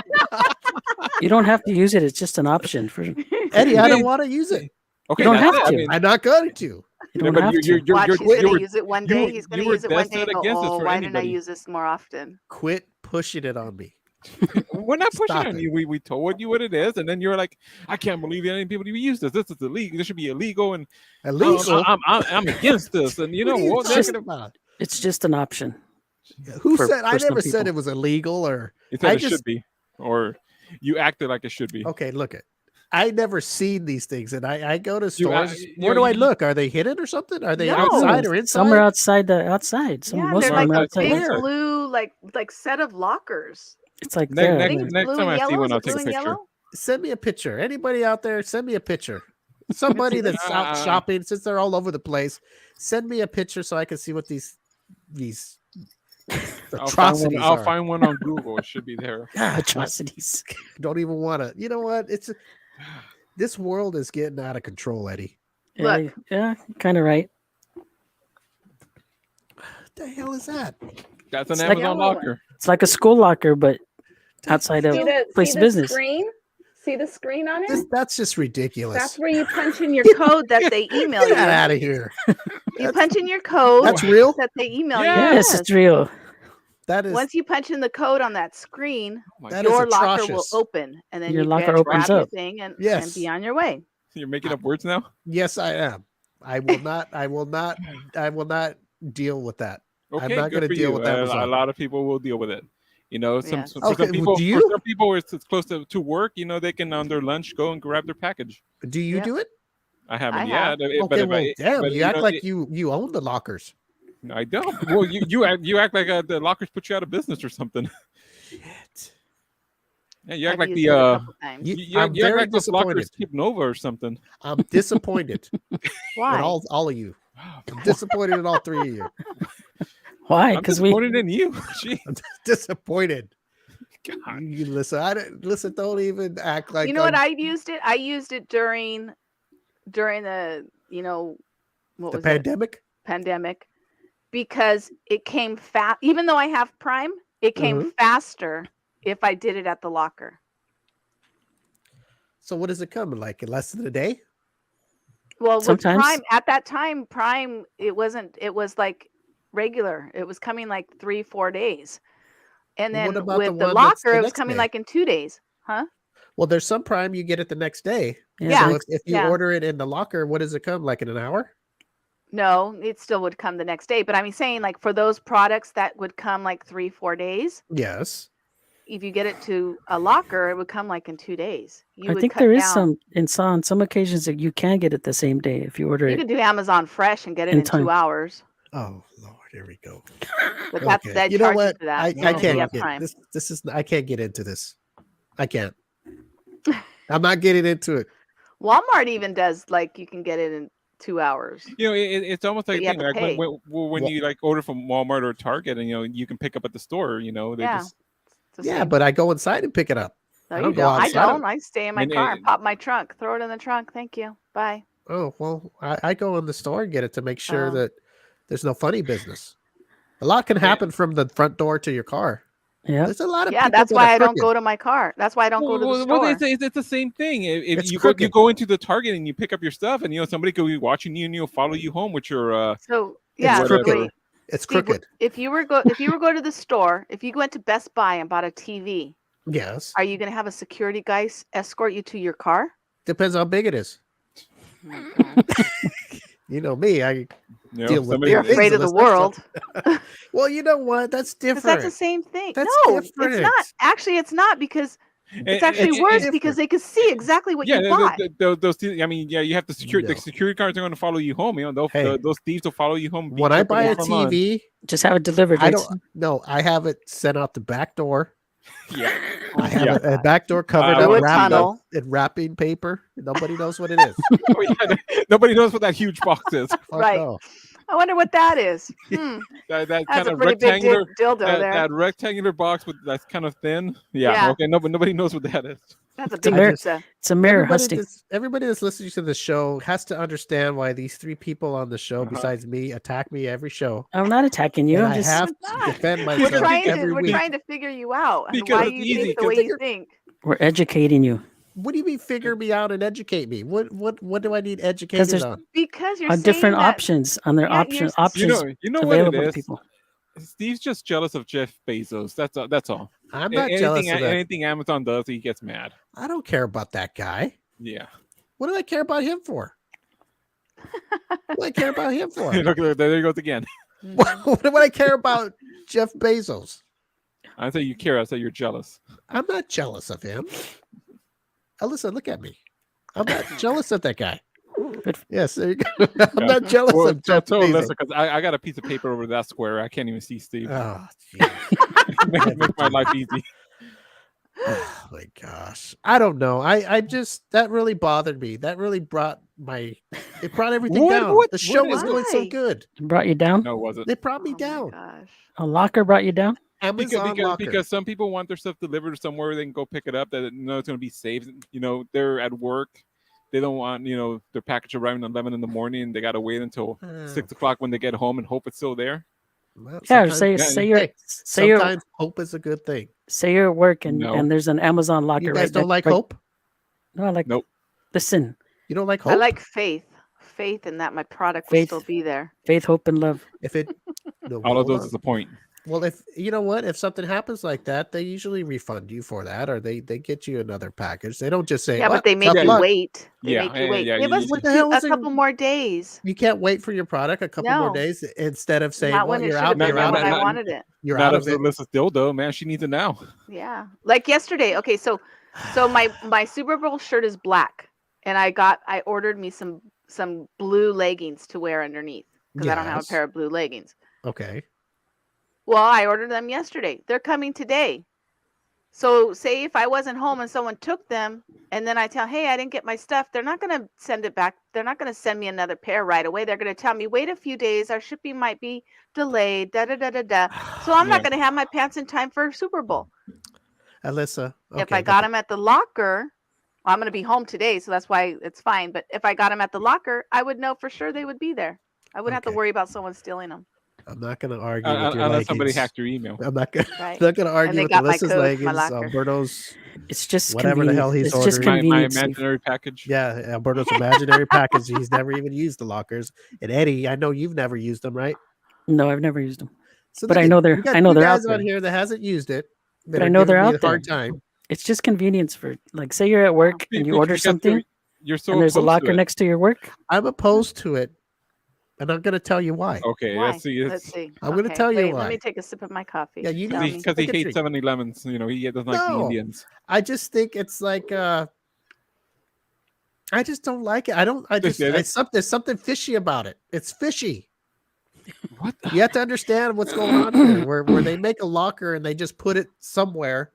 You don't have to use it. It's just an option for. You Eddie, I don't want to use it. okay, don't that's have it. I to. mean, I'm not going to. don't but have you're, to. you're, you're, Watch, you're, he's you gonna were- use it one you day. were- He's gonna you were use it one dead day set and go, against this "Oh, for why didn't I anybody." use this more often?" Quit pushing it on me. We're not pushing Stop on it. you. We told you what it is, and then you're like, I can't believe any people even use this. This is illegal. This should be illegal, and Illegal. I'm against this. And you know What are you what? talking about? It's just an option. Who for- said? I for some never said people. it was illegal or. It said I it just- should be, or you acted like it should be. Okay, look it. I never seen these things, and I go to You, stores. you Where know, do I you- look? Are they hidden or something? Are they No. outside or inside? Some are outside the outside. Some Yeah, most they're of like them are a outside. big Where? blue, like set of lockers. It's like Next- there. I think next- it's next blue time and I see yellow. one, Is I'll it take a blue and picture. yellow? Send me a picture. Anybody out there? Send me a picture. Somebody that's out shopping, since they're all over the place. Send me a picture so I can see what these atrocities I'll are. find one on Google. It should be there. Atrocities. Don't even want to. You know what? This world is getting out of control, Eddie. Yeah, Look. yeah, kind of right. What the hell is that? That's an It's like- Amazon Yellow one. locker. It's like a school locker, but outside of See the, place see of the business. screen? See the screen on it? That's just ridiculous. That's where you punch in your code that they email Get that you. out of here. You punch in your code That's real. that they email Yeah. you. Yes, it's real. That is Once you punch in the code on that screen, Oh my That God. is your locker will atrocious. open, and then Your you locker can opens grab your up. thing and Yes. be on your way. You're making up words now. yes, I am. I will not. I will not. I will not deal with that. Okay, I'm not good going to for deal you. with A Amazon. lot of people will deal with it. You know, Yes. for Okay, some people, do for you? some people, it's close to work. You know, they can on their lunch go and grab their package. Do you Yep. do it? I haven't I yet. have. but Okay, if well, I, damn. but, You act know, like you own the lockers. No, I don't. Well, you act like the lockers put you out of business or something. Shit. Yeah, you act I've like used the it a couple times. I'm you act very like those lockers disappointed. skip Nova or something. I'm disappointed Why? in all of you. I'm disappointed in all three of you. Why? I'm Because we disappointed in you. Gee, I'm disappointed. God. You listen. Listen. Don't even act like You know what? I used it. I used it during the what the was pandemic. pandemic because it came fast. Even though I have Prime, it came Mhm. faster if I did it at the locker. So what does it come in, like in less than a day? Well, with Sometimes. Prime at that time, Prime it wasn't. It was like regular. It was coming like 3-4 days, and Well, what then about with the the one that's the locker, it was next coming day? like in 2 days. Huh? Well, there's some Prime you get it the next day. Yeah. So if you Yeah. order it in the locker, what does it come like in an hour? No, it still would come the next day. But I'm saying like for those products that would come like 3-4 days, Yes. if you get it to a locker, it would come like in 2 days. You I would think cut there is down. on some occasions that you can get it the same day if you order You it. could do Amazon Fresh and get it in in time. 2 hours. Oh Lord, here we go. But that's Okay. that You know charges what? for that. I if you can't have get Prime. this is I can't get into this. I can't. I'm not getting into it. Walmart even does like you can get it in 2 hours. You know, it's almost But like a you have thing. to Like pay. when you like order from Walmart or Target, and you can pick up at the store. You know, they Yeah. just It's the Yeah, same. but I go inside and pick it up. No, I you don't go don't. I outside. don't. I stay in my And- car, and- pop my trunk, throw it in the trunk. Thank you. Bye. Oh well, I go in the store and get it to make sure Oh. that there's no funny business. A lot can happen from the front door to your car. Yeah. There's a lot of Yeah, people that's that why are I don't crooked. go to my car. That's why I don't go to the store. Well, it's the same thing. If It's you crooked. go into the Target and you pick up your stuff, and somebody could be watching you, and follow you home with your So yeah, whatever. wait, It's Steve, crooked. if you were go to the store, if you went to Best Buy and bought a TV, Yes. are you going to have a security guy escort you to your car? Depends how big it is. Oh my God. You know me. I deal with somebody- You're big afraid things of the unless that's world. well, you know what? That's 'Cause different. that's the same thing. That's No, it's not. different. Actually, it's not because and- it's actually and- worse and- because they can see exactly what yeah, you bought. those. I mean, yeah, you have to secure. No. The security guards are going to follow you home. Hey. Those thieves will follow you home. beat When you I up buy and a come on. TV, Just have it delivered. I right? don't. No, I have it sent out the back door. Yeah. I have Yeah. a back door covered Through up, a wrapped up tunnel. in wrapping paper. Nobody knows what it is. Oh, yeah, nobody knows what that huge box is. Fuck Right. no. I wonder what that is. That That's kind a of pretty big rectangular. dildo there. That rectangular box that's kind of thin. Yeah. Yeah. Okay. Nobody knows what that is. That's a It's a big mirror. pizza. It's a mirror, Everybody Husty. everybody that's listening to the show has to understand why these three people on the show, Uh-huh. besides me, attack me every show. I'm not attacking you. And I'm I just have It's to not. defend We're myself trying every to week. figure you out and Because why it's you easy, think the way you think. we're educating you What do you mean figure me out and educate me? What do I need because educated there's on? Because you're on different saying that, options on their Yeah, you're- options You know what available it to is. people. Steve's just jealous of Jeff Bezos. That's all. I'm not jealous of that. Anything Amazon does, he gets mad. I don't care about that guy. Yeah. What do I care about him for? What do I care about him for? Look, there he goes again. What do I care about Jeff Bezos? I say you care. I say you're jealous. I'm not jealous of him. Alyssa, look at me. I'm not jealous of that guy. Good. Yes, there you go. I'm not jealous Well, of Jeff so Bezos. listen, because I got a piece of paper over that square. I can't even see Steve. Oh, geez. Make my life easy. Oh my gosh. I don't know. I just that really bothered me. That really brought everything down. What The show was is- going so Why? good. It brought you down. No, was it? It brought me Oh my down. gosh. A locker brought you down. Amazon locker. Because some people want their stuff delivered somewhere they can go pick it up that it's going to be safe. They're at work. They don't want their package arriving at 11 in the morning. They got to wait until Oh. 6 o'clock when they get home and hope it's still there. Well, Yeah, or sometimes, Yeah, sometimes hope is a good thing. say you're at work and No. there's an Amazon locker You right guys don't next- like right- hope? No, I like Nope. listen, You don't like I hope? like faith. Faith in that my product will Faith. still be there. faith, hope, and love. If it no, All of hold those on. is the point. Well, if you know what, if something happens like that, they usually refund you for that, or they get you another package. They don't just say, Yeah, "Well, but they make tough you luck." wait. They Yeah, make you yeah, wait. yeah, Give you- us What the hell a is it? couple more days. You can't wait for your product a couple more No. days instead of saying, Not "Well, when it you're should out, have been you're there out when of I it, wanted it. you're Not out if of it." Alyssa's dildo, man. She needs it now. Yeah. Like yesterday. Okay, so my Super Bowl shirt is black, and I ordered me some blue leggings to wear underneath because I don't have a Yes. pair of blue leggings. Okay. Well, I ordered them yesterday. They're coming today. So say if I wasn't home and someone took them and then I tell, hey, I didn't get my stuff, they're not going to send it back. They're not going to send me another pair right away. They're going to tell me, wait a few days. Our shipping might be delayed. Da da da da da. So I'm not Yeah. going to have my pants in time for Super Bowl. Alyssa. Okay, If I got them at the locker, well, I'm going to be home today, so that's why it's fine. But if I got them at the locker, I would know for sure they would be there. I wouldn't have to Okay. worry about someone stealing them. I'm not going to argue with your Unless somebody leggings. hacked your email. I'm not going Right. to argue And they with got my Alyssa's code for my leggings. locker. Alberto's, It's just Whatever the hell convenient. he's It's just ordering. My convenient. Steve. imaginary package. yeah, Alberto's imaginary package. He's never even used the lockers. And Eddie, I know you've never used them, right? No, I've never used them. So But look I at- know they're- we got I know two they're out guys on there. here that hasn't used it. that But I are know they're giving me out a hard there. time. It's just convenience for like say you're at work and you order Because something You're so and there's a opposed to locker it. next to your work. I'm opposed to it, and I'm going to tell you why. Okay, Why? let's see. Let's see. I'm gonna Okay, tell you wait, why. Let me take a sip of my coffee. Yeah, you Tell need me. Because he Take a hates drink. 7-Elevens. You know, he doesn't like the No. Indians. I just think it's like I just don't like it. I don't. I just. Yeah, There's something fishy about it. It's fishy. What? the- You have to understand what's going on here. Where they make a locker and they just put it somewhere.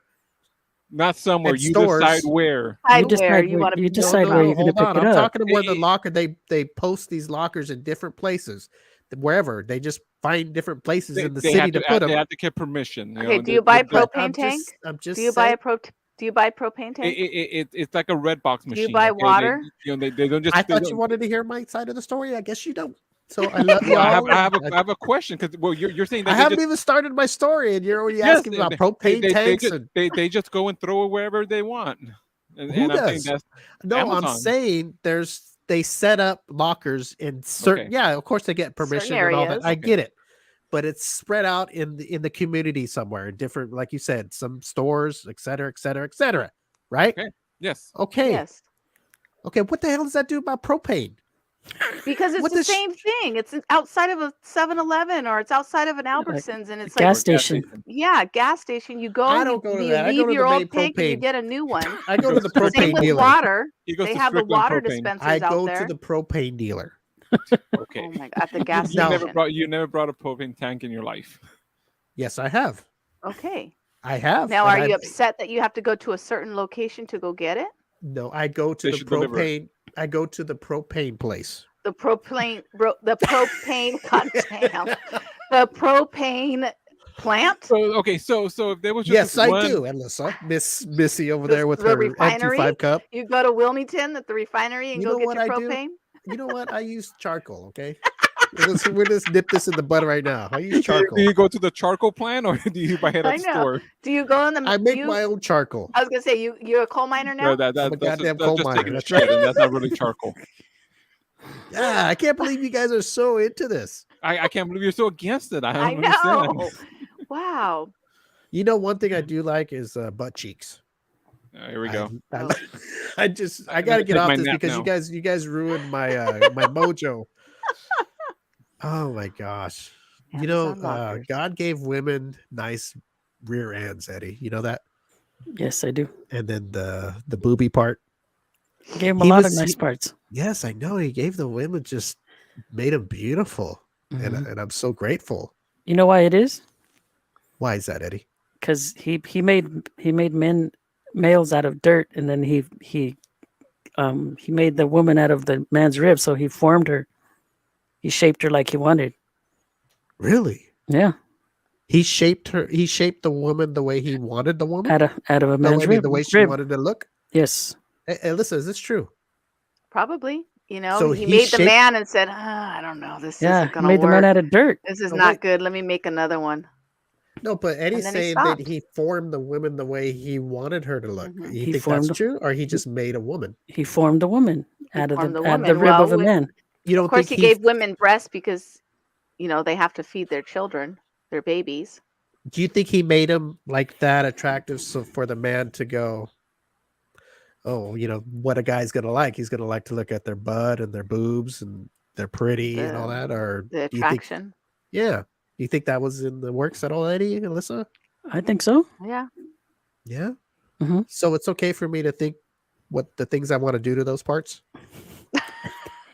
Not somewhere. At You stores. decide where. Hide You decide where you where- want to you be. decide where you're gonna hold pick on. it I'm up. talking to where the It- locker they post these lockers in different places, wherever they just find different places in the They city have to put They them. have to get permission. Okay, know, do you buy the- propane I'm tank? I'm just Do you buy saying- do you buy propane tank? It's like a red box Do machine. you buy okay? water? They don't just. I they thought don't- you wanted to hear my side of the story. I guess you don't. So I love you Well, all. I have a question because you're saying that I they haven't just, even started my story, and you're already Yes, asking me about they- propane they tanks. just, and they just go and throw it wherever they want. And, Who and I'm saying does? that's no, I'm Amazon. saying they set up lockers in certain. Okay. Yeah, of course they get permission and all that. areas. I Okay. get it, but it's spread out in the community somewhere, in different, like you said, some stores, et cetera, et cetera, et cetera. Right? Okay. Yes. Okay. Yes. Okay. What the hell does that do about propane? Because it's What the the sh- same thing. It's outside of a 7-Eleven or it's outside of an Albertsons, and it's like Gas station. yeah, gas station. You go, I and don't go to you that. I go leave to your the old main tank and you propane. get a new one. I go to the Same Same propane with dealer. water. He goes They to have the Strickland water propane. dispensers I out go there. to the propane dealer. Okay. Oh my god, at the gas You never station. you never brought a propane tank in your life. Yes, I have. Okay. I have. Now, and are you I've- upset that you have to go to a certain location to go get it? No, I go to They the should deliver it. propane. I go to the propane place. The propane, the propane, goddamn, the propane plant, So if there was just Yes, this I one, do, Alyssa. Miss Missy over The- there with the her refinery? M25 cup. you go to Wilmington at the refinery and You go know get what your I do? propane. You know what? I use charcoal. Okay, we're just nip this in the bud right now. I use do charcoal. you go to the charcoal plant or do you buy it I at the know. store? Do you go in the? I make you, my own charcoal. I was gonna say you're a coal miner now. No, I'm a that's goddamn just, coal just miner, taking a that's shit, right. and that's not really charcoal. Yeah, I can't believe you guys are so into this. I can't believe you're so against it. I I don't know. understand. Wow. You know, one thing I do like is butt cheeks. Here we go. Oh. I I'm gotta gonna get take off my this nap because now. you guys ruined my my mojo. Oh my gosh! You know, Amazon lockers. God gave women nice rear ends, Eddie. You know that, Yes, I do. and then the booby part. Gave him a He lot was- of nice he- parts. Yes, I know. He gave the women just made them beautiful, Mhm. and I'm so grateful. You know why it is? Why is that, Eddie? Because he made males out of dirt, and then he made the woman out of the man's rib. So he formed her. He shaped her like he wanted. Really? Yeah, He shaped her. He shaped the woman the way he wanted the woman. out of a No, man's I mean rib. the way she rib. wanted to look. Yes, Hey, listen, is this true? Probably. You know, So he he made the shaped. man and said, I don't know, this Yeah, isn't he gonna made the man work. out of dirt. This is Oh, not wait. good. Let me make another one. No, but Eddie's And then he saying that stopped. he formed the woman the way he wanted her to look. Mhm. You He think that's formed. true, or he just made a woman? He formed a woman He out of formed the the woman. rib of Well, a man. You of don't course, think he gave women breasts because, you know, they have to feed their children, their babies. Do you think he made him like that attractive so for the man to go, oh, what a guy's gonna like? He's gonna like to look at their butt and their boobs and they're pretty and all The that. Or the do you think, attraction. yeah, do you think that was in the works at all, Eddie, Alyssa? I think so. Yeah. Yeah. Hmm. So it's okay for me to think what the things I want to do to those parts.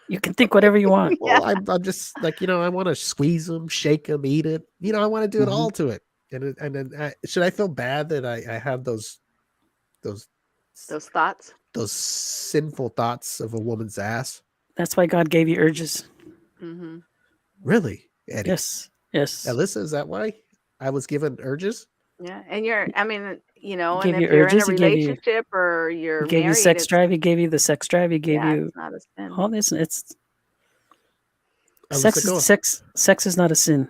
You can think whatever you want. Yeah. Well, I'm just like, I want to squeeze them, shake them, eat it. I want to do it all to it. And then should I feel bad that I have those Those thoughts. those sinful thoughts of a woman's ass? That's why God gave you urges. Hmm. Really, Eddie? Yes. Yes. Alyssa, is that why I was given urges? Yeah. And I mean, you know, He and gave you if you're in a urges. He gave you. relationship or He you're gave you married, sex it's drive. He gave you the sex drive. He gave yeah, you it's not a sin. all this. It's Alyssa, go. sex is not a sin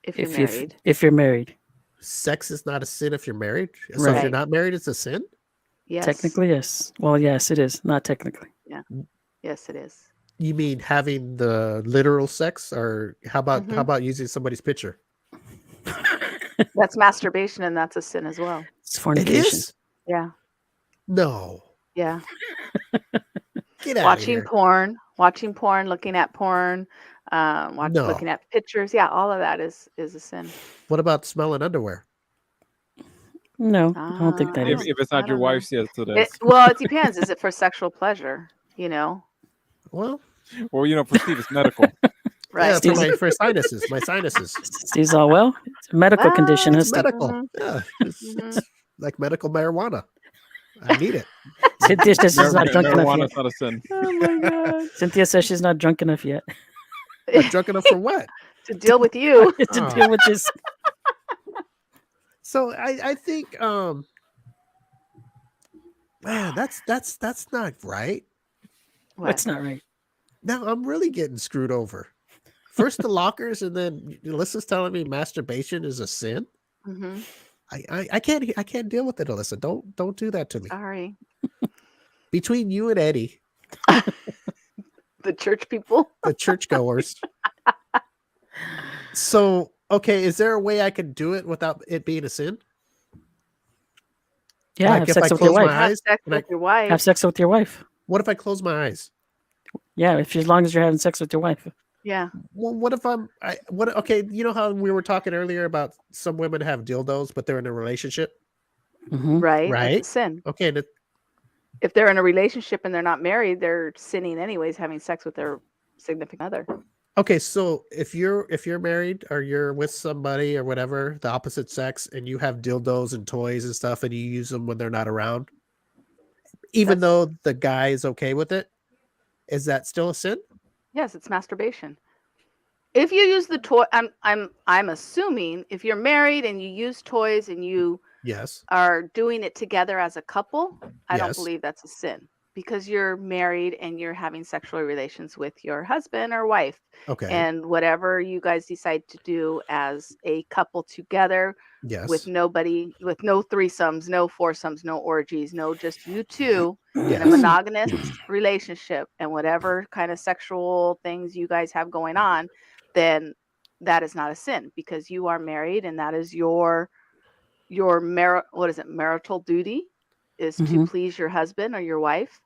If you're married. if you're married. Sex is not a sin if you're married. So if Right. you're not married, it's a sin. Yes. Technically, yes. Well, yes, it is. Not technically. Yes, it is. You mean having the literal sex, or how Mhm. about using somebody's picture? That's masturbation, and that's a sin as well. It's It fornication. is. Yeah. No, Yeah. get out Watching of here. porn, looking at porn, No. looking at pictures. Yeah, all of that is a sin. What about smelling underwear? No, I don't think that I If, is. if it's I not your don't know. wife's, yes, it is. Well, it depends. Is it for sexual pleasure? You know, Well, Well, for Steve, it's medical. right? yeah, Steve's- for sinuses, my sinuses. Steve's all well. It's a medical Well, condition. It's Huh, Steve? medical. Mhm. Yeah, Mhm. it's like medical marijuana. I need it. Cynthia says she's not drunk enough Marijuana yet. is not a sin. Oh my god! Cynthia says she's not drunk enough yet Not drunk enough for what? To deal with you. to Oh. deal with this. So I think man, that's not right. What? That's not right. Now I'm really getting screwed over. First the lockers, and then Alyssa's telling me masturbation is a sin. Mhm. I can't deal with it, Alyssa. Don't do that to me. Sorry, Between you and Eddie, the church people. the churchgoers. So okay, is there a way I can do it without it being a sin? Yeah, Like have if sex I with your close my wife. Have eyes, sex and I- with your wife. Have sex with your wife. What if I close my eyes? Yeah, as long as you're having sex with your wife. Yeah. Well, what if okay, you know how we were talking earlier about some women have dildos, but they're in a relationship? Hmm. Right. Right. That's a sin. Okay, If they're in a relationship and they're not married, they're sinning anyways, having sex with their significant other. okay, so if you're married or you're with somebody or whatever, the opposite sex, and you have dildos and toys and stuff, and you use them when they're not around, even That's- though the guy is okay with it, is that still a sin? Yes, it's masturbation. If you use the toy, I'm assuming if you're married and you use toys and you Yes. are doing it together as a couple, I don't Yes. believe that's a sin because you're married and you're having sexual relations with your husband or wife. Okay. And whatever you guys decide to do as a couple together yes. with no threesomes, no foursomes, no orgies, no just you two in a Yes. monogamous relationship and whatever kind of sexual things you guys have going on, then that is not a sin because you are married and that is your marital duty is to Mhm. please your husband or your wife.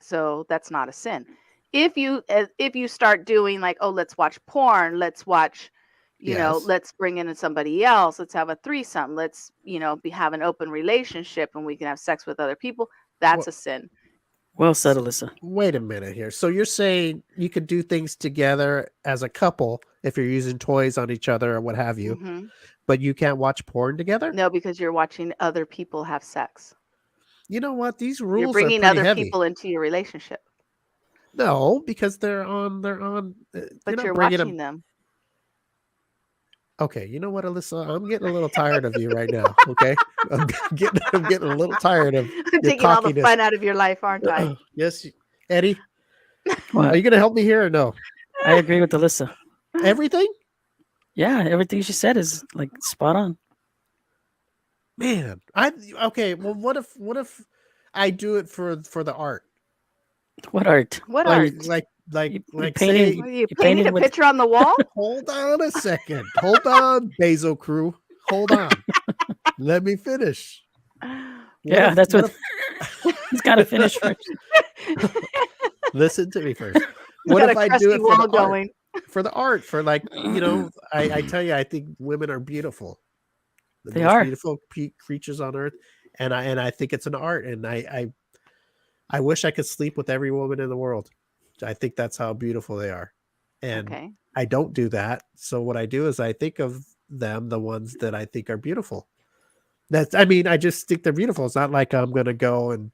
So that's not a sin. If you start doing like, oh, let's watch porn, let's watch, Yes. let's bring in somebody else, let's have a threesome, let's, have an open relationship and we can have sex with other people, that's a sin. Well said, Alyssa. Wait a minute here. So you're saying you could do things together as a couple if you're using toys on each other or what have you, Mhm. but you can't watch porn together? No, because you're watching other people have sex. You know what? These rules You're are bringing pretty other heavy. people into your relationship, No, because they're on. but You're not you're bringing watching them. them. Okay, you know what, Alyssa? I'm getting a little tired of you right now. Okay, I'm getting a little tired of I'm your taking all the cockiness. fun out of your life, aren't I? Yes, Eddie, are What? you gonna help me here or no? I agree with Alyssa. Everything, Yeah, everything she said is like spot on. man. Okay. Well, what if I do it for the art? What art? What Like art? like like You like painted- say. What are you you painting painted a with- picture on the wall? Hold on a second. Hold on, Basil crew. Hold on. Let me finish. Yeah, that's what he's got to finish first. Listen to me first. He's What got if a I crusty do it for wall the art? going. For the art, for like, I tell you, I think women are beautiful. The They most are. beautiful creatures on earth, and I think it's an art, and I wish I could sleep with every woman in the world. I think that's how beautiful they are, and Okay. I don't do that. So what I do is I think of them, the ones that I think are beautiful. I mean, I just think they're beautiful. It's not like I'm gonna go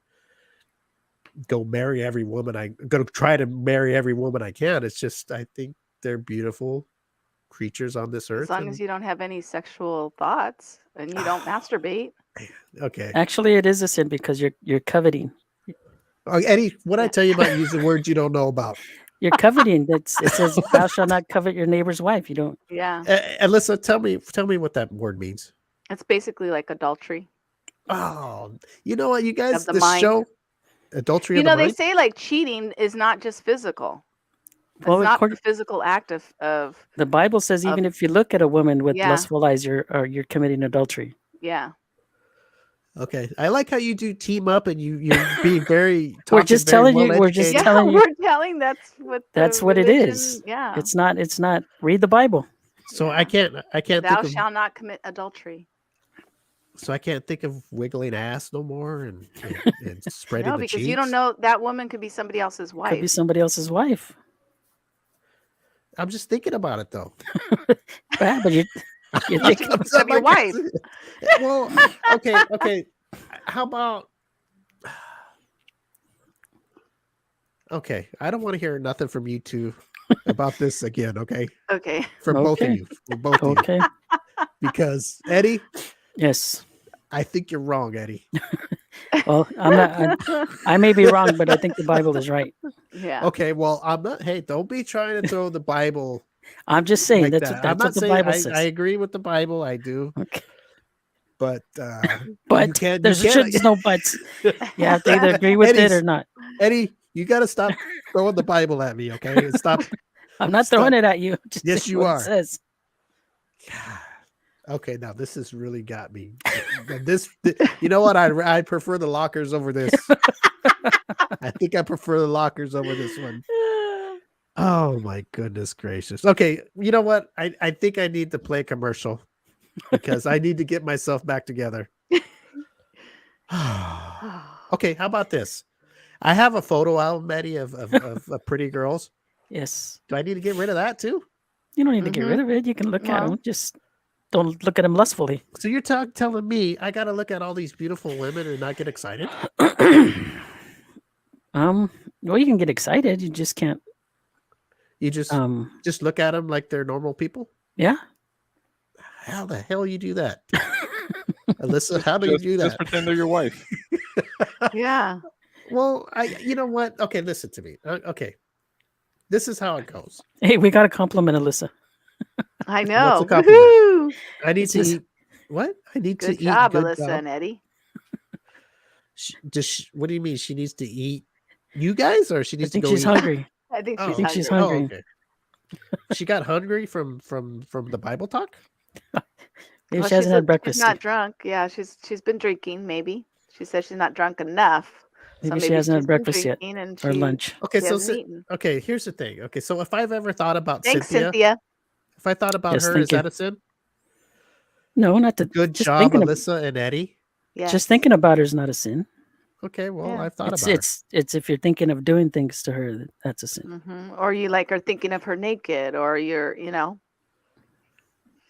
marry every woman. I'm gonna try to marry every woman I can. It's just I think they're beautiful creatures on this earth. As long as you don't have any sexual thoughts and you don't masturbate. Okay. Actually, it is a sin because you're coveting. Oh, Eddie, what I Yeah. tell you about using words you don't know about? You're coveting. It says, "Thou shalt not covet your neighbor's wife." You don't. Yeah. Alyssa, tell me what that word means. It's basically like adultery Oh, you know what, you guys, of the this mind. show, adultery You of the know, they mind. say like cheating is not just physical. It's Well, not the according, physical act of the Bible says of even if you look at a woman with Yeah. lustful eyes, you're committing adultery. yeah. Okay, I like how you do team up and you're being very. We're just talking very telling you. We're just well-educated. Yeah, telling you. we're telling that's what That's the what it religion, is. Yeah. It's not. It's not. Read the Bible. So Yeah. I can't Thou think of shalt not commit adultery. so I can't think of wiggling ass no more and spreading No, the because cheeks. you don't know that woman could be somebody else's Could wife. be somebody else's wife. I'm just thinking about it though. Yeah, but you You think should look up your wife. Well, okay. How about? Okay, I don't want to hear nothing from you two about this again. Okay, Okay. from both of Okay. you, from both of you, okay. because Eddie, Yes. I think you're wrong, Eddie. Well, I'm not. I may be wrong, but I think the Bible is right. Yeah. Okay, well, I'm not. Hey, don't be trying to throw the Bible I'm just saying like that's that. what, I'm that's not what the saying Bible I says. agree with the Bible. I do, Okay. but But you can't. there's no buts. You have to either agree with it Eddie's- or not. Eddie, you got to stop throwing the Bible at me, okay? And stop. I'm not Stop. throwing it at you. I'm just Yes, saying you what are. It says. Okay, now this has really got me. You know what? I prefer the lockers over this. I think I prefer the lockers over this one. Oh my goodness gracious. Okay, you know what? I think I need to play a commercial because I need to get myself back together. Okay, how about this? I have a photo album, Eddie, of pretty girls. Yes. Do I need to get rid of that too? You don't need to get Mhm. rid of it. You can look at Well. them. Just don't look at them lustfully. So you're telling me I got to look at all these beautiful women and not get excited? Well, you can get excited. You just can't. You just look at them like they're normal people? Yeah. How the hell you do that? Alyssa, how do you do Just that? pretend they're your wife. Yeah. Well, you know what? Okay, listen to me. Okay. This is how it goes. Hey, we got to compliment Alyssa. I know. a compliment? Woohoo! I need It's to just- eat what? I need Good to job, eat good Alyssa job. and Eddie. What do you mean? She needs to eat you guys, or she I needs to think go she's eat? hungry. I think Oh, she's think she's hungry. hungry. Okay. She got hungry from the Bible talk. Maybe Well, she hasn't had breakfast. She's not drunk. Yeah, she's been drinking. Maybe she says she's not drunk enough. Maybe so she hasn't she's had been breakfast yet drinking and or she lunch. Okay, so hasn't eaten. okay, here's the thing. Okay, so if I've ever thought about Thanks, Cynthia, Cynthia. if I thought about Yes, her, thank is you. that a sin? No, not to. Good just job, thinking of, Alyssa and Eddie. Yes. just thinking about her is not a sin. Okay, well, Yeah. I've thought It's about her. it's if you're thinking of doing things to her, that's a sin. Or you like are thinking of her naked, or you're,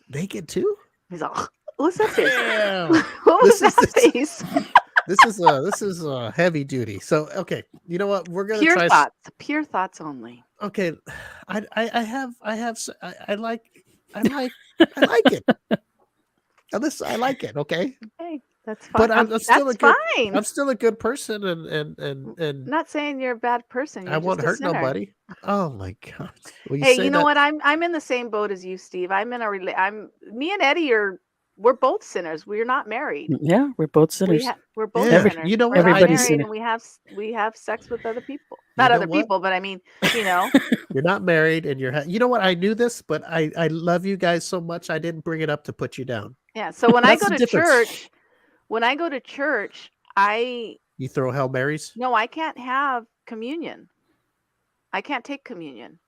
Naked too? he's all, what's that face? Damn. What was This that is- face? This is heavy duty. So okay, you know what? We're gonna Pure try. thoughts. Pure thoughts only. Okay, I I like it. Alyssa, I like it. Okay, Okay, that's fine. but I'm still that's a good. fine. I'm still a good person, and I'm not saying you're a bad person. I You're won't just a hurt sinner. nobody. Oh my god! Well, you Hey, say you know that. what? I'm in the same boat as you, Steve. Me and Eddie we're both sinners. We're not married. Yeah, we're both sinners. We're both Yeah, sinners. you know We're what? not Everybody's married, sinner. and we have sex with other people. You Not know other what? people, but I mean, you know. You're not married, and you know what? I knew this, but I love you guys so much. I didn't bring it up to put you down. Yeah. So when I That's go the to difference. church, I You throw Hail Marys. no, I can't have communion. I can't take communion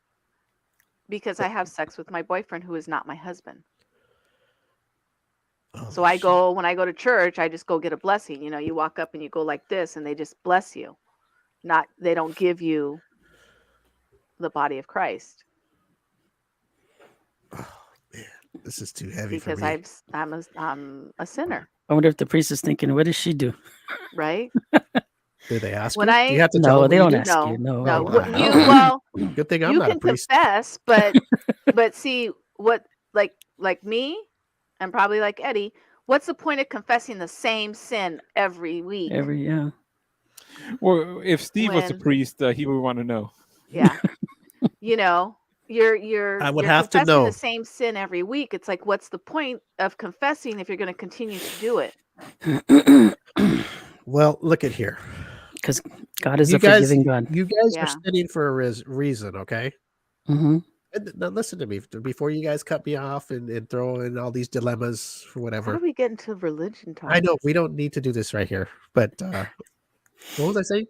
because I have sex with my boyfriend who is not my husband. So Holy shit. when I go to church, I just go get a blessing. You know, you walk up and you go like this and they just bless you. They don't give you the body of Christ Oh man, this is too heavy for because me. I'm a sinner, I wonder if the priest is thinking, what does she do? right? Did they ask When you? I You have to tell No, them they what don't you ask do? you. No. no, wow. well, Good thing I'm you not a can priest. confess, but see what like me and probably like Eddie, what's the point of confessing the same sin every week? Yeah. Well, if Steve was a When- priest, he would want to know. Yeah. You know, you're I would you're have to confessing know. the same sin every week. It's like, what's the point of confessing if you're going to continue to do it? Well, look at here. Because God is You a guys, forgiving God. you guys are Yeah. studying for a reason, okay? Hmm. And now listen to me before you guys cut me off and throw in all these dilemmas for How whatever. do we get into religion talk? I know we don't need to do this right here, but what was I saying?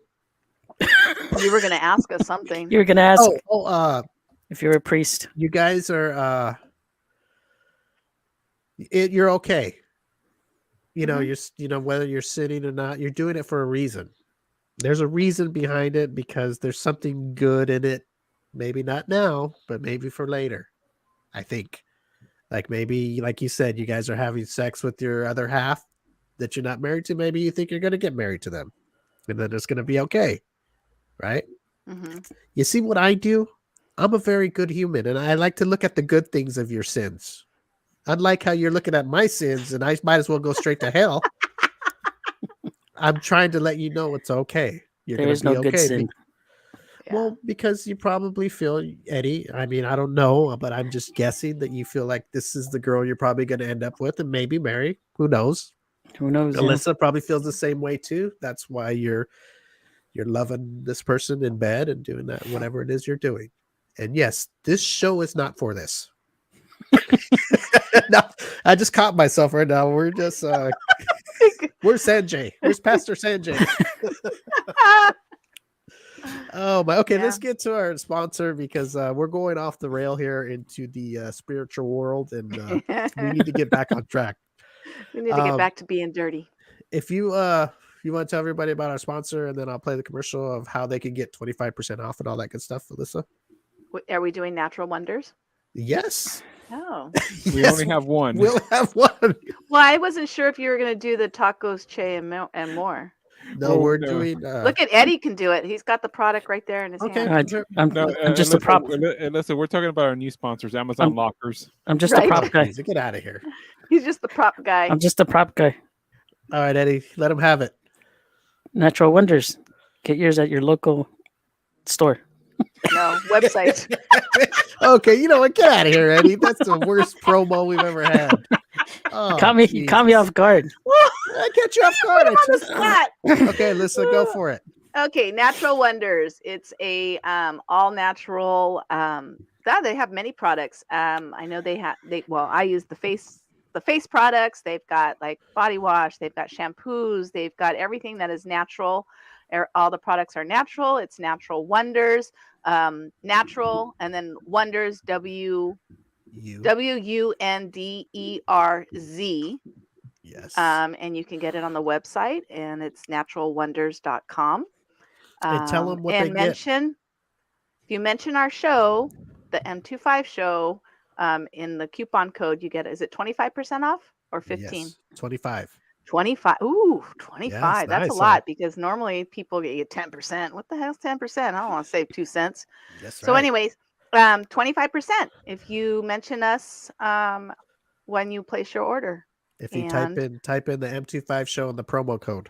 You were going to ask us something. You were going to ask if if you're a priest. you guys are you're okay. You know, whether you're sitting or not, you're doing it for a reason. There's a reason behind it because there's something good in it. Maybe not now, but maybe for later. I think. Like maybe, like you said, you guys are having sex with your other half that you're not married to. Maybe you think you're going to get married to them, and then it's going to be okay, right? Mm-hmm. You see what I do? I'm a very good human, and I like to look at the good things of your sins. Unlike how you're looking at my sins, and I might as well go straight to hell. I'm trying to let you know it's okay. You're There going is to be no good okay. sin. Yeah. Well, because you probably feel, Eddie, I mean, I don't know, but I'm just guessing that you feel like this is the girl you're probably going to end up with and maybe marry. Who knows? Who knows? Yeah. Alyssa probably feels the same way too. That's why you're loving this person in bed and doing that, whatever it is you're doing. And yes, this show is not for this. No, I just caught myself right now. We're just where's Sanjay? Where's Pastor Sanjay? Oh my, okay, Yeah. let's get to our sponsor because we're going off the rail here into the spiritual world, and we need to get back on track. We need to get back to being dirty. If you you want to tell everybody about our sponsor, and then I'll play the commercial of how they can get 25% off and all that good stuff, Alyssa. Are we doing natural wonders? Yes. Oh. We Yes, only have one. We'll have one. Well, I wasn't sure if you were going to do the tacos, che, and more. No, Oh, we're no. doing. Look at Eddie can do it. He's got the product right there in his Okay. hand. I'm No, just a prop. Listen, we're talking about our new sponsors, Amazon Lockers. I'm just Right. a prop Oh, guy. please, get out of here. He's just the prop guy. I'm just a prop guy. All right, Eddie, let him have it. Natural Wonders. Get yours at your local store. No, website. Okay, you know what? Get out of here, Eddie. That's the worst promo we've ever had. Oh, You caught me off guard. I catch you off guard. Put him on the spot. Okay, Lisa, go for it. Okay, Natural Wonders. It's a all natural. They have many products. I know I use the face products. They've got like body wash. They've got shampoos. They've got everything that is natural. All the products are natural. It's Natural Wonders. Natural and then Wonders. WUNDERZ. Yes. And you can get it on the website, and it's naturalwonders.com. And tell them what and they mention, if you mention our show, the M25 show, in the coupon code, you get, is it 25% off or 15? Yes, 25. 25. Ooh, 25. Yeah, That's nice, a lot because normally people get you 10%. What the hell's 10%? I don't want to save 2 cents. That's So, anyways, 25% if you mention us when you place your order. If you And type in the M25 show and the promo code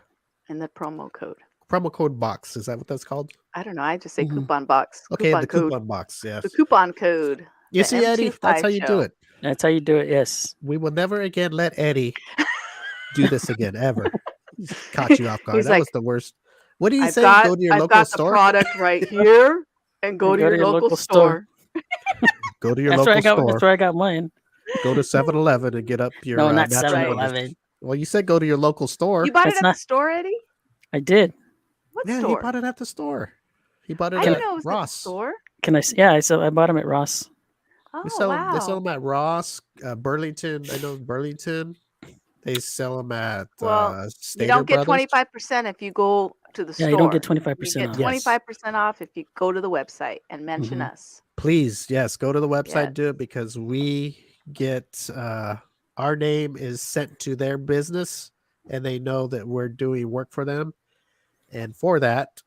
box, is that what that's called? I don't know. I just say Mhm. coupon box. Okay, Coupon the code. coupon box. Yes. The coupon code. You the see, Eddie, that's how you do show. it. That's how you do it. Yes. We will never again let Eddie do this again ever. He's caught you off guard. He's That like, was the worst. What do you I've say? got, Go to your I've local got the store. product right here, and go to your local store. Go to your That's where local I got. store. That's where I got mine. Go to 7-Eleven and get up your No, not natural 7-Eleven. wonders. Well, you said go to your local store. You bought That's it at not- the store, Eddie? I did. What Yeah, store? he bought it at the store. He bought it I at didn't know it was at the Ross. store. Can I? Yeah, I bought them at Ross. Oh, They sell wow. them at Ross, Burlington. I know Burlington. They sell them at Well, Stater you don't get Brothers. 25% if you go to the store. Yeah, you don't get You 25% get off. 25% off if you go to the website and mention Mhm. us. Please, yes, go to the website and do Yes. it because we get our name is sent to their business and they know that we're doing work for them. And for that,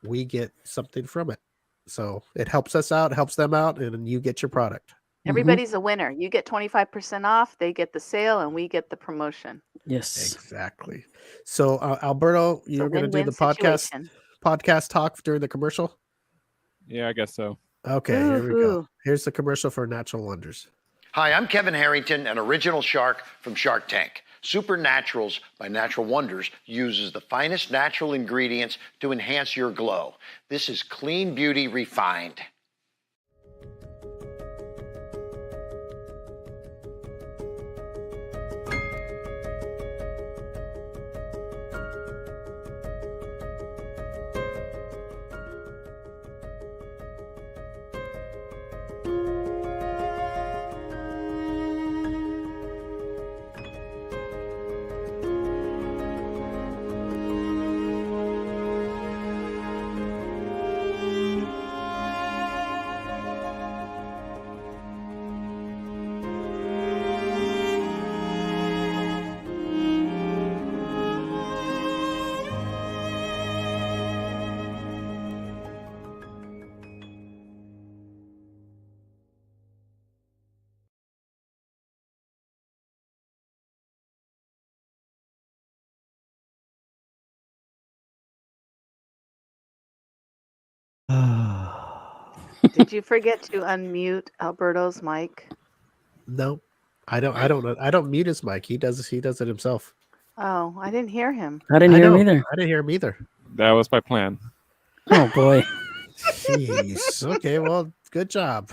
we get something from it. So it helps us out, helps them out, and you get your product. Everybody's a winner. You get 25% off, they get the sale, and we get the promotion. Yes. Exactly. So Alberto, It's a you're going to do win-win the situation. podcast talk during the commercial. Yeah, I guess so. Okay, here we go. Woo-hoo. Here's the commercial for Natural Wonders. Hi, I'm Kevin Harrington, an original shark from Shark Tank. Supernaturals by Natural Wonders uses the finest natural ingredients to enhance your glow. This is clean beauty refined. Did you forget to unmute Alberto's mic? No, I don't mute his mic. He does it himself. Oh, I didn't hear him. I didn't I hear know. him either. I didn't hear him either. That was my plan. Oh boy. Jeez. Okay, well, good job.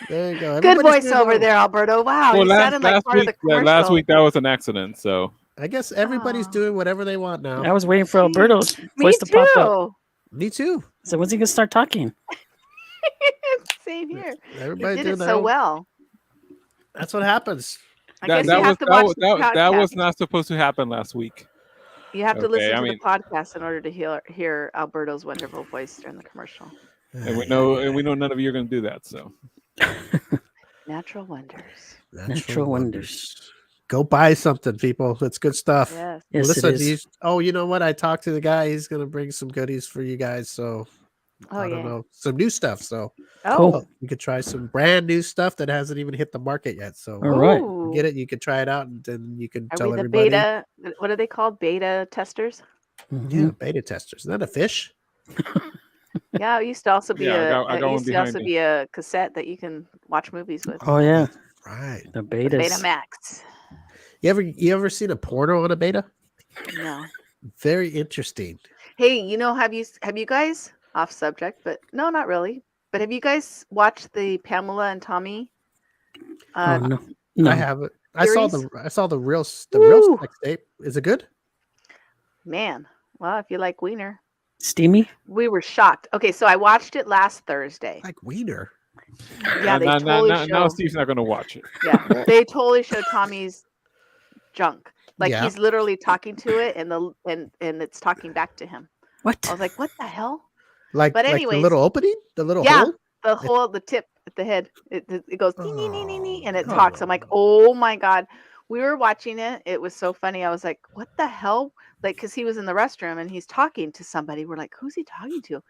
There you go. Good Everybody's doing voiceover well. there, Alberto. Wow, you sounded like part of the commercial. last week that was an accident. So I guess everybody's Oh. doing whatever they want now. I was waiting for Jeez. Alberto's Me voice to pop up. too. Me too. So when's he gonna start talking? Same here. Everybody You did doing it their so own- well. That's what happens. I guess you have to watch the that was podcast. not supposed to happen last week. You have to Okay, listen I to mean- the podcast in order to hear Alberto's wonderful voice during the commercial. And we know none of you are going to do that. So Natural Wonders. Natural Wonders. Go buy something, people. It's good stuff. Yes. Yes, Melissa, it is. you know what? I talked to the guy. He's going to bring some goodies for you guys. So Oh, I don't yeah. know. Some new stuff. So Oh, you could try some brand new stuff that hasn't even hit the market yet. So All right. Ooh. get it. You can try it out and then you can Are tell we the everybody. beta? What are they called? Beta testers? Mhm. Yeah, beta testers. Is that a fish? Yeah, it used to also be Yeah, I got one used to behind also me. be a cassette that you can watch movies with. Oh yeah, Right. the The betas. Betamax. You ever seen a porno on a beta? No. Very interesting. Hey, have you guys off subject, but no, not really. But have you guys watched the Pamela and Tommy? Oh no, no. I haven't. I saw Series? the real Woo! sex tape. Is it good? Man, well, if you like Wiener, Steamy. we were shocked. Okay, so I watched it last Thursday. Like wiener. Yeah, they totally now show. Steve's not going to watch it. Yeah, they totally show Tommy's junk. Like Yeah. he's literally talking to it, and it's talking back to him. What? I was like, what the hell? Like, But like the anyways, little opening, the little yeah, hole. the tip at the head. It goes nee, nee, nee, nee, nee, and it Oh. talks. I'm like, oh my god. We were watching it. It was so funny. I was like, what the hell? Like, because he was in the restroom and he's talking to somebody. We're like, who's he talking to?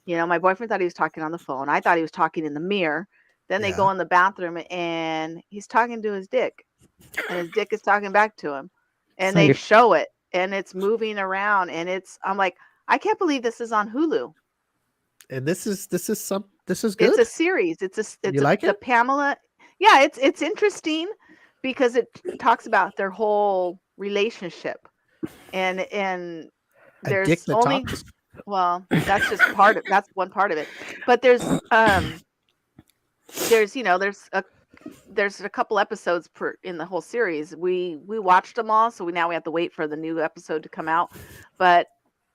You know, my boyfriend thought he was talking on the phone. I thought he was talking in the mirror. Then they Yeah. go in the bathroom and he's talking to his dick, and his dick is talking back to him, and So they you're- show it, and it's moving around, and I'm like, I can't believe this is on Hulu. And this is good. It's a series. You like the it? Pamela. Yeah, it's interesting because it talks about their whole relationship, and A there's dick that only talks? well, that's just that's one part of it, but there's there's a couple episodes per in the whole series. We watched them all, so now we have to wait for the new episode to come out. But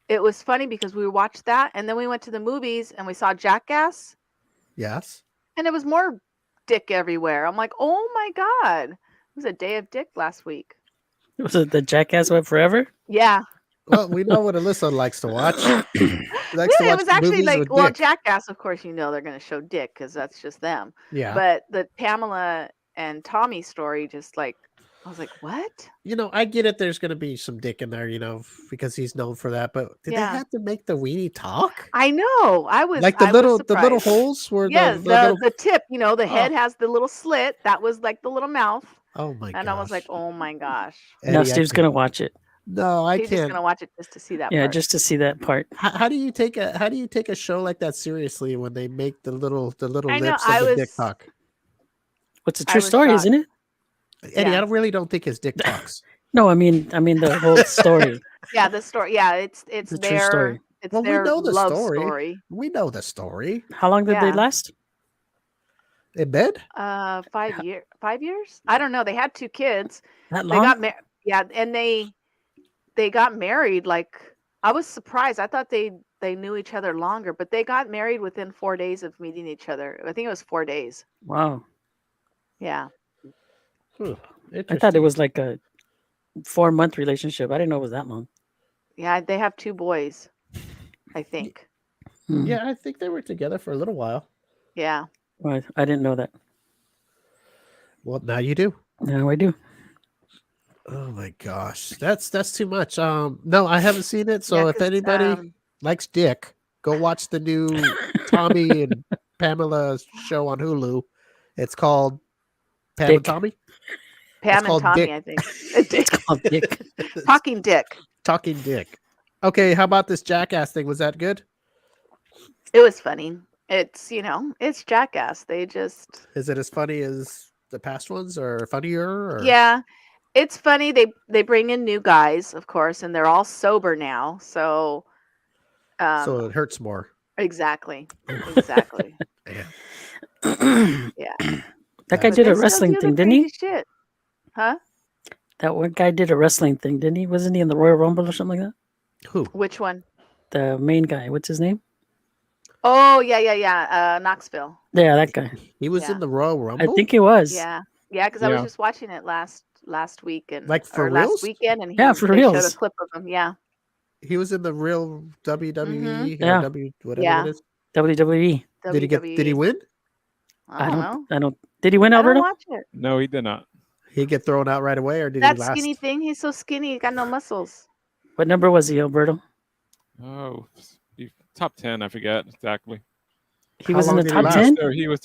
it was funny because we watched that, and then we went to the movies and we saw Jackass, Yes. and it was more dick everywhere. I'm like, oh my god, it was a day of dick last week. Was it the Jackass went forever? Yeah, Well, we know what Alyssa likes to watch. She likes to yeah, it watch was actually movies like, with well, dick. Jackass, of course, they're going to show dick because that's just them. Yeah. But the Pamela and Tommy story, just like, I was like, what? I get it. There's going to be some dick in there, because he's known for that. But did they Yeah. have to make the weenie talk? I know. I was Like I was the little surprised. holes where Yes, the little. the tip, the head has the little slit. That was like the little mouth. Oh my gosh. And I was like, oh my gosh. Now Eddie, I Steve's can't- gonna watch it. No, I He's just can't. gonna watch it just to see that Yeah, part. just to see that part. How do you take a show like that seriously when they make the little I know, lips I of the dick was- talk? What's a I true was story, shocked. isn't it? Eddie, Yeah. I really don't think his dick talks. No, I mean the whole story. Yeah, the story. Yeah, it's The true their story. it's Well, we their know the love story. story. We know the story. How long did they Yeah. last? In bed? 5 years. 5 years? I don't know. They had 2 kids. That They long? got married. Yeah, and they got married. Like, I was surprised. I thought they knew each other longer, but they got married within 4 days of meeting each other. I think it was 4 days. Wow. Yeah. I thought it was like a 4-month relationship. I didn't know it was that long. Yeah, they have 2 boys, I think. Hmm. Yeah, I think they were together for a little while. Yeah. Well, I didn't know that. Well, now you do. Now I do. Oh my gosh, that's too much. No, I haven't seen it. So Yeah, if 'cause, anybody likes dick, go watch the new Tommy and Pamela show on Hulu. It's called Pam and Dick. Tommy. Pam and called Tommy, Dick. I think. Dick. Oh, Dick. Talking Dick. Talking dick. Okay, how about this Jackass thing? Was that good? It was funny. It's, it's Jackass. They just Is it as funny as the past ones, or funnier? Or... Yeah. It's funny. They bring in new guys, of course, and they're all sober now. So so it hurts more. exactly. Exactly. Yeah. Yeah. That guy But did They a still wrestling do the thing, didn't he? crazy Shit. Huh? That one guy did a wrestling thing, didn't he? Wasn't he in the Royal Rumble or something like Who? Which one? that? The main guy. What's his name? Oh, yeah. Knoxville. Yeah, that guy. He was Yeah. in the Royal Rumble. I think he was. Yeah. Yeah, because I was Yeah. just watching it last week and Like, for or last reals? weekend, and Yeah, for they showed reals. a clip of him. Yeah. he was in the real WWE. Yeah. Or W whatever Yeah. it is. WWE. Did he get? Did he win? I don't know. I don't. Did he win, I don't Alberto? watch it. No, he did not. He get thrown out right away, or did That he last? skinny thing, he's so skinny, he got no muscles. What number was he, Alberto? Oh, top 10. I forget exactly. He How was in long the did he top last? 10?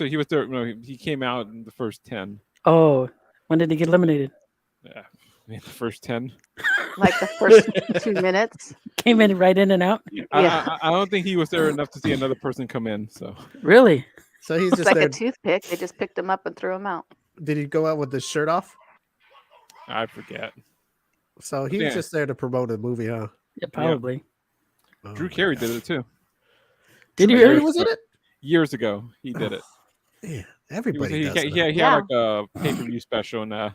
He was there. No, he came out in the first 10. Oh, when did he get eliminated? Yeah, in the first 10. Like the first 2 minutes. Came in right in and out? Yeah. I don't think he was there enough to see another person come in. So Really? So he's It's just like there. a toothpick. They just picked him up and threw him out. Did he go out with his shirt off? I forget. So he was Yeah. just there to promote a movie, huh? Yeah, probably. Oh Drew my Carey gosh. did it too. Did he Drew Carey really? was in it? Years ago, he did it. Yeah, He, was, everybody he, does he, that. he had like a pay-per-view special, and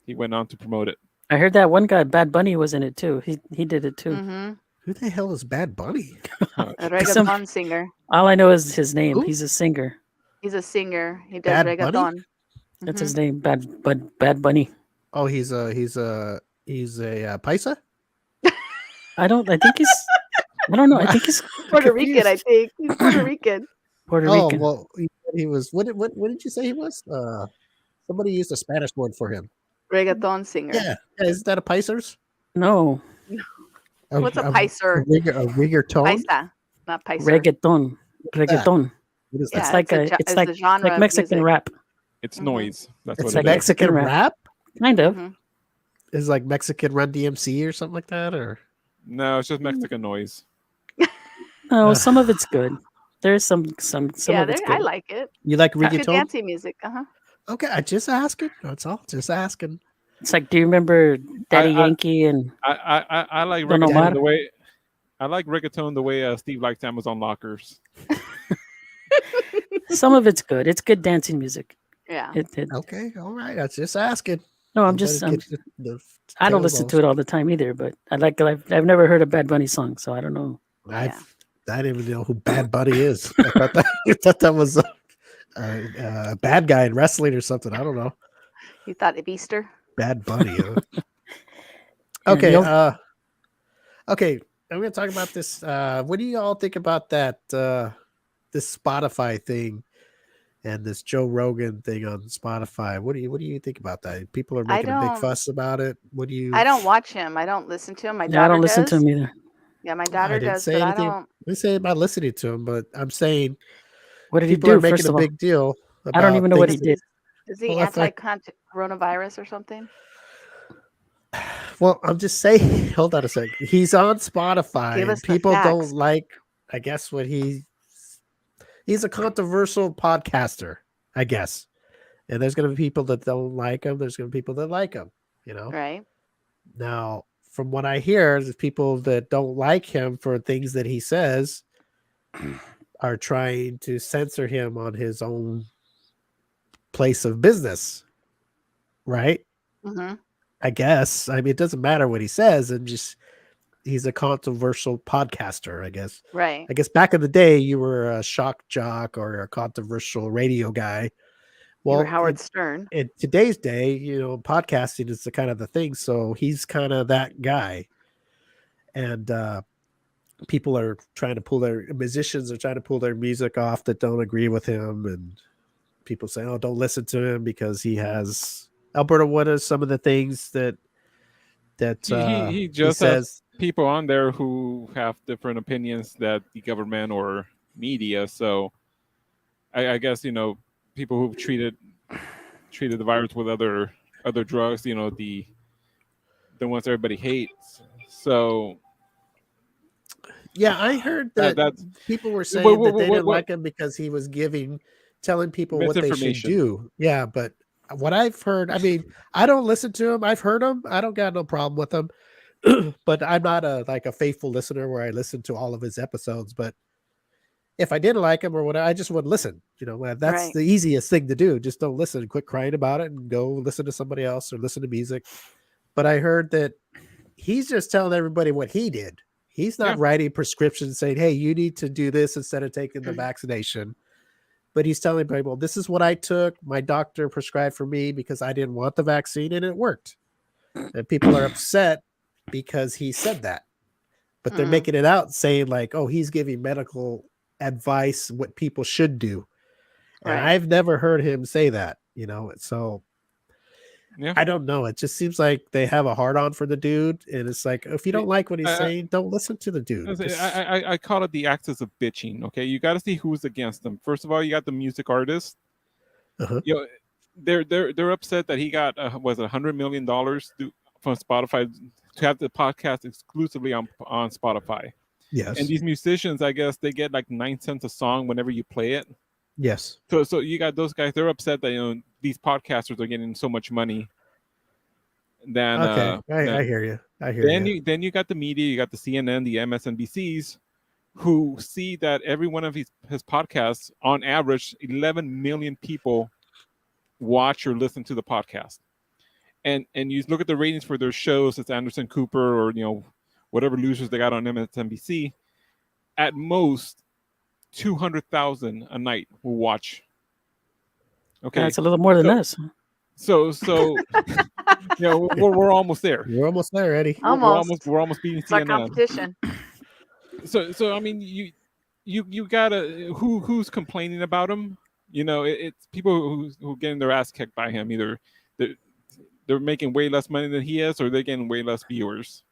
he went on to promote it. I heard that one guy, Bad Bunny, was in it too. He did it too. Mm-hmm. Who the hell is Bad Bunny? A Some- reggaeton singer. All I know is his name. Who? He's a singer. He's a singer. He does Bad reggaeton. Bunny? That's Mhm. his name. Bad Bunny. Oh, he's a paisa. I think he's. I don't know. I think he's Puerto Rican, I confused. think. He's Puerto Rican. Puerto Oh Rican. well, he was. What did you say he was? Somebody used a Spanish word for him. Reggaeton singer. Yeah, is that a paisers? No. What's a picer? A rigor tone. Paisa. not Picer. Reggaeton. Reggaeton. What is Yeah, It's that? like it's it's the like genre of Mexican music. rap. It's Mhm. noise. That's It's what like it is. Mexican Mexican rap. Kind of. Mhm. Is like Mexican Run DMC or something like that, or No, it's just Mexican noise. Oh, some of it's good. There's some Yeah, of it's I good. like it. you like It's good reggaeton? dancing music. Okay, I just asking. That's all. Just asking. It's like, do you remember Daddy Yankee and I like Don reggaeton Omar? the way I like reggaeton the way Steve likes Amazon lockers. Some of it's good. It's good dancing music. Yeah. Okay, all right. I was just asking. No, Nobody's getting the I don't tails listen all to it all the time either, but I've never heard a Bad Bunny song, so I don't know. I didn't even know who Bad Bunny is. I thought that was a bad guy in wrestling or something. I don't know. You thought of Easter? Bad Bunny. Huh? Yeah, Okay. the Okay. I'm gonna talk about this. What do you all think about that? This Spotify thing and this Joe Rogan thing on Spotify. What do you think about that? People are making a big fuss about it. What do you? I don't watch him. I don't listen to him. My I daughter don't listen to does. him either. Yeah, my I daughter didn't does, say but I anything. I don't. didn't say about listening to him, but I'm saying What did he people are do? making First a of all, big deal I don't about even know what he things. did. Is he Well, if I- anti-coronavirus or something? Well, I'm just saying. Hold on a sec. He's on Spotify. Give And us the people don't facts. like. I guess what he's a controversial podcaster. I guess, and there's going to be people that don't like him. There's going to be people that like him. You know. Right. Now, from what I hear, there's people that don't like him for things that he says are trying to censor him on his own place of business. Right? Mm-hmm. I guess. I mean, it doesn't matter what he says, and just he's a controversial podcaster, I guess. Right. I guess back in the day, you were a shock jock or a controversial radio guy. You were Well, Howard Stern. in today's day, podcasting is the kind of the thing. So he's kind of that guy. And people are trying to musicians are trying to pull their music off that don't agree with him. And people say, oh, don't listen to him because he has Alberta. What are some of the things that He just has people on there who have different opinions that the government or media. So I guess people who've treated the virus with other drugs, the ones everybody hates. So yeah, I heard that people were saying that they didn't like him because he was telling people what they should do. Yeah, but what I've heard, I mean, I don't listen to him. I've heard him. I don't got no problem with him. But I'm not a faithful listener where I listen to all of his episodes. But if I didn't like him or whatever, I just wouldn't listen. That's the easiest thing to do. Just don't listen. Quit crying about it and go listen to somebody else or listen to music. But I heard that he's just telling everybody what he did. He's not writing prescriptions saying, hey, you need to do this instead of taking the vaccination. But he's telling people, this is what I took. My doctor prescribed for me because I didn't want the vaccine and it worked. And people are upset because he said that. But they're making it out saying like, oh, he's giving medical advice, what people should do. And I've never heard him say that, so I don't know. It just seems like they have a hard on for the dude. And it's like, if you don't like what he's saying, don't listen to the dude. I call it the axis of bitching. Okay. You got to see who's against them. First of all, you got the music artist. They're upset that he got, was it $100 million from Spotify to have the podcast exclusively on Spotify. Yes. And these musicians, I guess, they get like 9 cents a song whenever you play it. Yes. So you got those guys. They're upset that these podcasters are getting so much money. Then I hear you. Then you got the media. You got the CNN, the MSNBCs, who see that every one of his podcasts, on average, 11 million people watch or listen to the podcast. And you look at the ratings for their shows. It's Anderson Cooper or whatever losers they got on MSNBC. At most, 200,000 a night will watch. Okay, that's a little more than this. So we're almost there. We're almost there, Eddie. Almost. We're almost beating it's CNN. our competition. So I mean, you gotta who's complaining about him? It's people who getting their ass kicked by him. Either they're making way less money than he is, or they're getting way less viewers.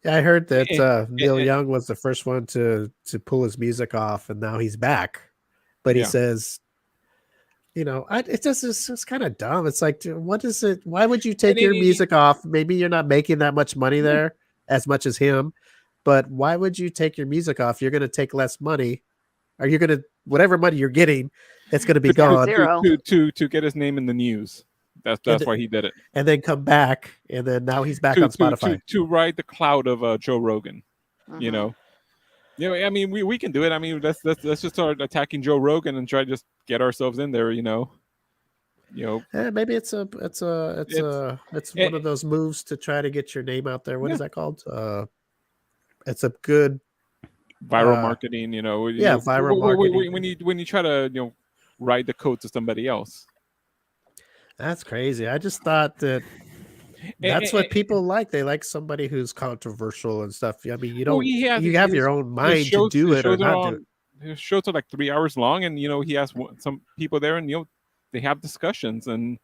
Yeah, I heard that Neil and- Young was the first one to pull his music off, and now he's back. But he Yeah. says, it's kind of dumb. It's like, dude, what is it? Why would you take And your music off? Maybe you're not making that much money there as much as him, but why would you take your music off? You're going to take less money, or you're going to whatever money you're getting, it's going to be gone. Zero. To get his name in the news. That's why he did it. And then come back, and then now he's back on Spotify. To ride the cloud of Joe Rogan. Mhm. You know. Yeah, I mean, we can do it. I mean, let's just start attacking Joe Rogan and try to just get ourselves in there. Maybe it's one of those moves to try to get your name out there. What is that called? It's a good viral marketing. Viral marketing. When you try to ride the coat to somebody else. That's crazy. I just thought that that's what people like. They like somebody who's controversial and stuff. I mean, you have your own mind to do it or not do it. His shows are like 3 hours long, and he has some people there, and they have discussions, and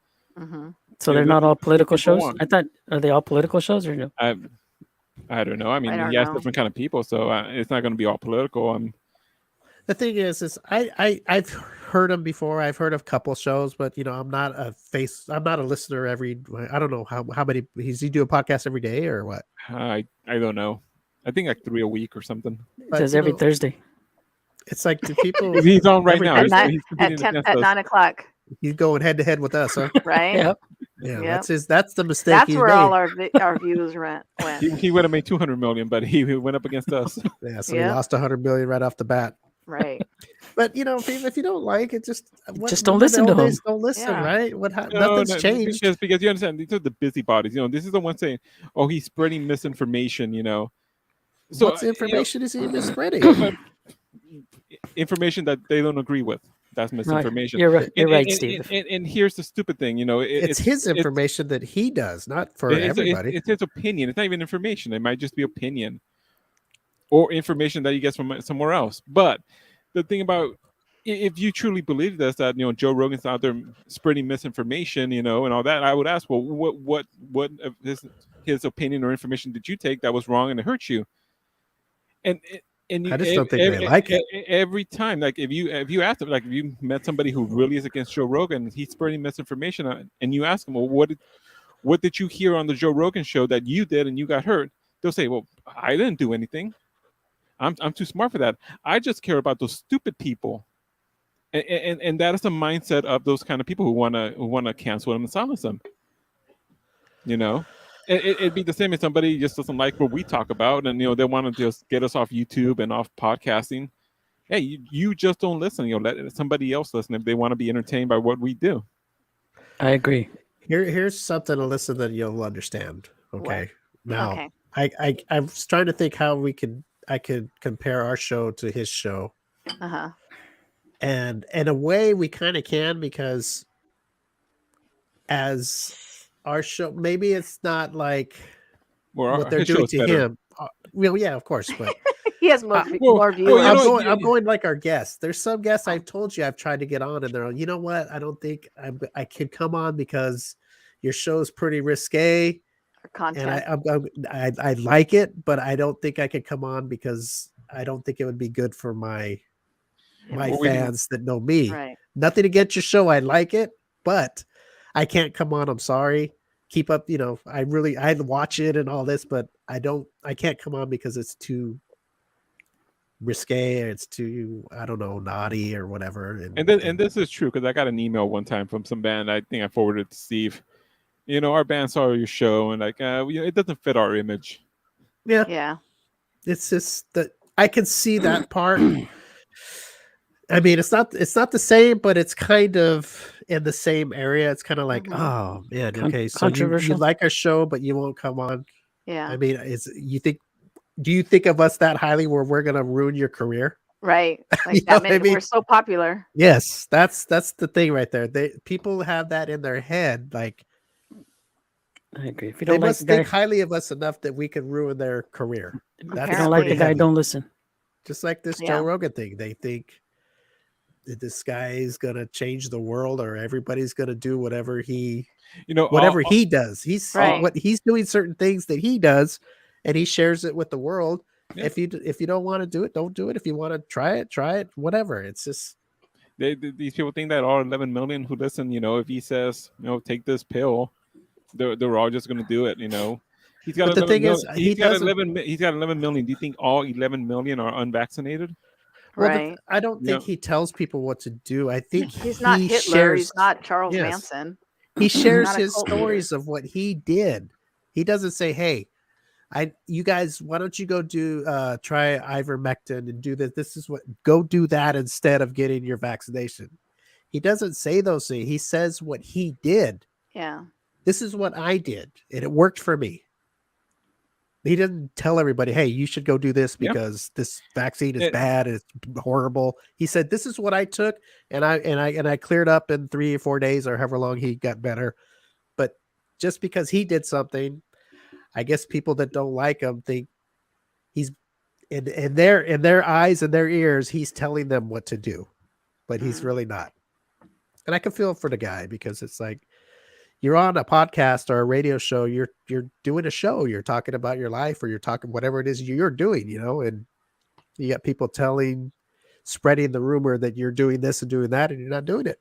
so they're not all political shows. I thought, are they all political shows or no? I don't know. I mean, he has different kind of people, so it's not going to be all political. The thing is I've heard him before. I've heard of a couple shows, but I'm not a listener every. I don't know how many. Does he do a podcast every day or what? I don't know. I think like 3 a week or something. It says every Thursday. It's like, do people? He's on right now. At, He's at 9 o'clock. He's going head to head with us, huh? Right. Yep. Yeah. That's the mistake. That's he's where made. all our views went. He would have made 200 million, but he went up against us. Yeah, so he lost 100 million right off the bat. Right. But if you don't like it, just don't listen to him. Don't listen, Yeah. right? Nothing's changed. Because you understand, these are the busybodies. This is the one saying, "Oh, he's spreading misinformation." So what information is he even spreading? Information that they don't agree with. That's misinformation. Right. You're right, Steve. And here's the stupid thing. It's his information that he does, not for everybody. It's his opinion. It's not even information. It might just be opinion or information that he gets from somewhere else. But the thing about, if you truly believe this, that Joe Rogan's out there spreading misinformation, and all that, I would ask, well, what of his opinion or information did you take that was wrong and it hurt you? And I just don't think they like it. Every time, like if you ask them, like if you met somebody who really is against Joe Rogan, he's spreading misinformation, and you ask them, well, what did you hear on the Joe Rogan show that you did and you got hurt? They'll say, well, I didn't do anything. I'm too smart for that. I just care about those stupid people, and that is the mindset of those kind of people who wanna cancel them and silence them. It'd be the same if somebody just doesn't like what we talk about, and they want to just get us off YouTube and off podcasting. Hey, you just don't listen. Let somebody else listen if they want to be entertained by what we do. I agree. Here's something to listen that you'll understand. Okay. What? Now, Okay. I was trying to think how I could compare our show to his show. Uh-huh. And in a way we kind of can, because as our show, maybe it's not like what they're doing to him. Well, yeah, of course, but He has more viewers. I'm going like our guests. There's some guests I've told you I've tried to get on, and they're like, you know what? I don't think I could come on because your show is pretty risque, Content. and I like it, but I don't think I could come on because I don't think it would be good for my fans that know me. Right. Nothing against your show. I like it, but I can't come on. I'm sorry. Keep up. I'd watch it and all this, but I can't come on because it's too risque, or it's too, I don't know, naughty or whatever. And this is true, because I got an email one time from some band. I think I forwarded it to Steve. Our band saw your show and it doesn't fit our image. Yeah. It's just that I can see that part. I mean, it's not the same, but it's kind of in the same area. It's kind of like, oh man, okay, so you like our show, but you won't come on. Yeah. I mean, do you think of us that highly where we're gonna ruin your career? Right. Like that meant we're so popular. Yes, that's the thing right there. People have that in their head, like, I agree. If you they don't like must think highly of us enough that we can ruin their career. if you don't like the guy, don't listen. Just like this Joe Rogan thing. They think that this guy is going to change the world, or everybody's going to do whatever he does. He's doing certain things that he does, and he shares it with the world. Yeah. If you don't want to do it, don't do it. If you want to try it, whatever. It's just These people think that all 11 million who listen, if he says, take this pill, they're all just going to do it. He's got But the 11 thing is, million. he doesn't. He's got 11 million. Do you think all 11 million are unvaccinated? Well, Right. I don't think he tells people what to do. I think He's not he Hitler. shares. He's not Charles Yes. Manson. He shares Not a his cult leader. stories of what he did. He doesn't say, "Hey, you guys, why don't you go do try ivermectin and do this? This is what go do that instead of getting your vaccination." He doesn't say those things. He says what he did. Yeah. This is what I did, and it worked for me. He didn't tell everybody, "Hey, you should go do this because this vaccine is bad. It's horrible." He said, "This is what I took, and I cleared up in 3 or 4 days, or however long he got better." But just because he did something, I guess people that don't like him think he's in their eyes and their ears, he's telling them what to do, but he's really not. And I can feel for the guy because it's like you're on a podcast or a radio show, you're doing a show, you're talking about your life or you're talking whatever it is you're doing, and you got people spreading the rumor that you're doing this and doing that and you're not doing it.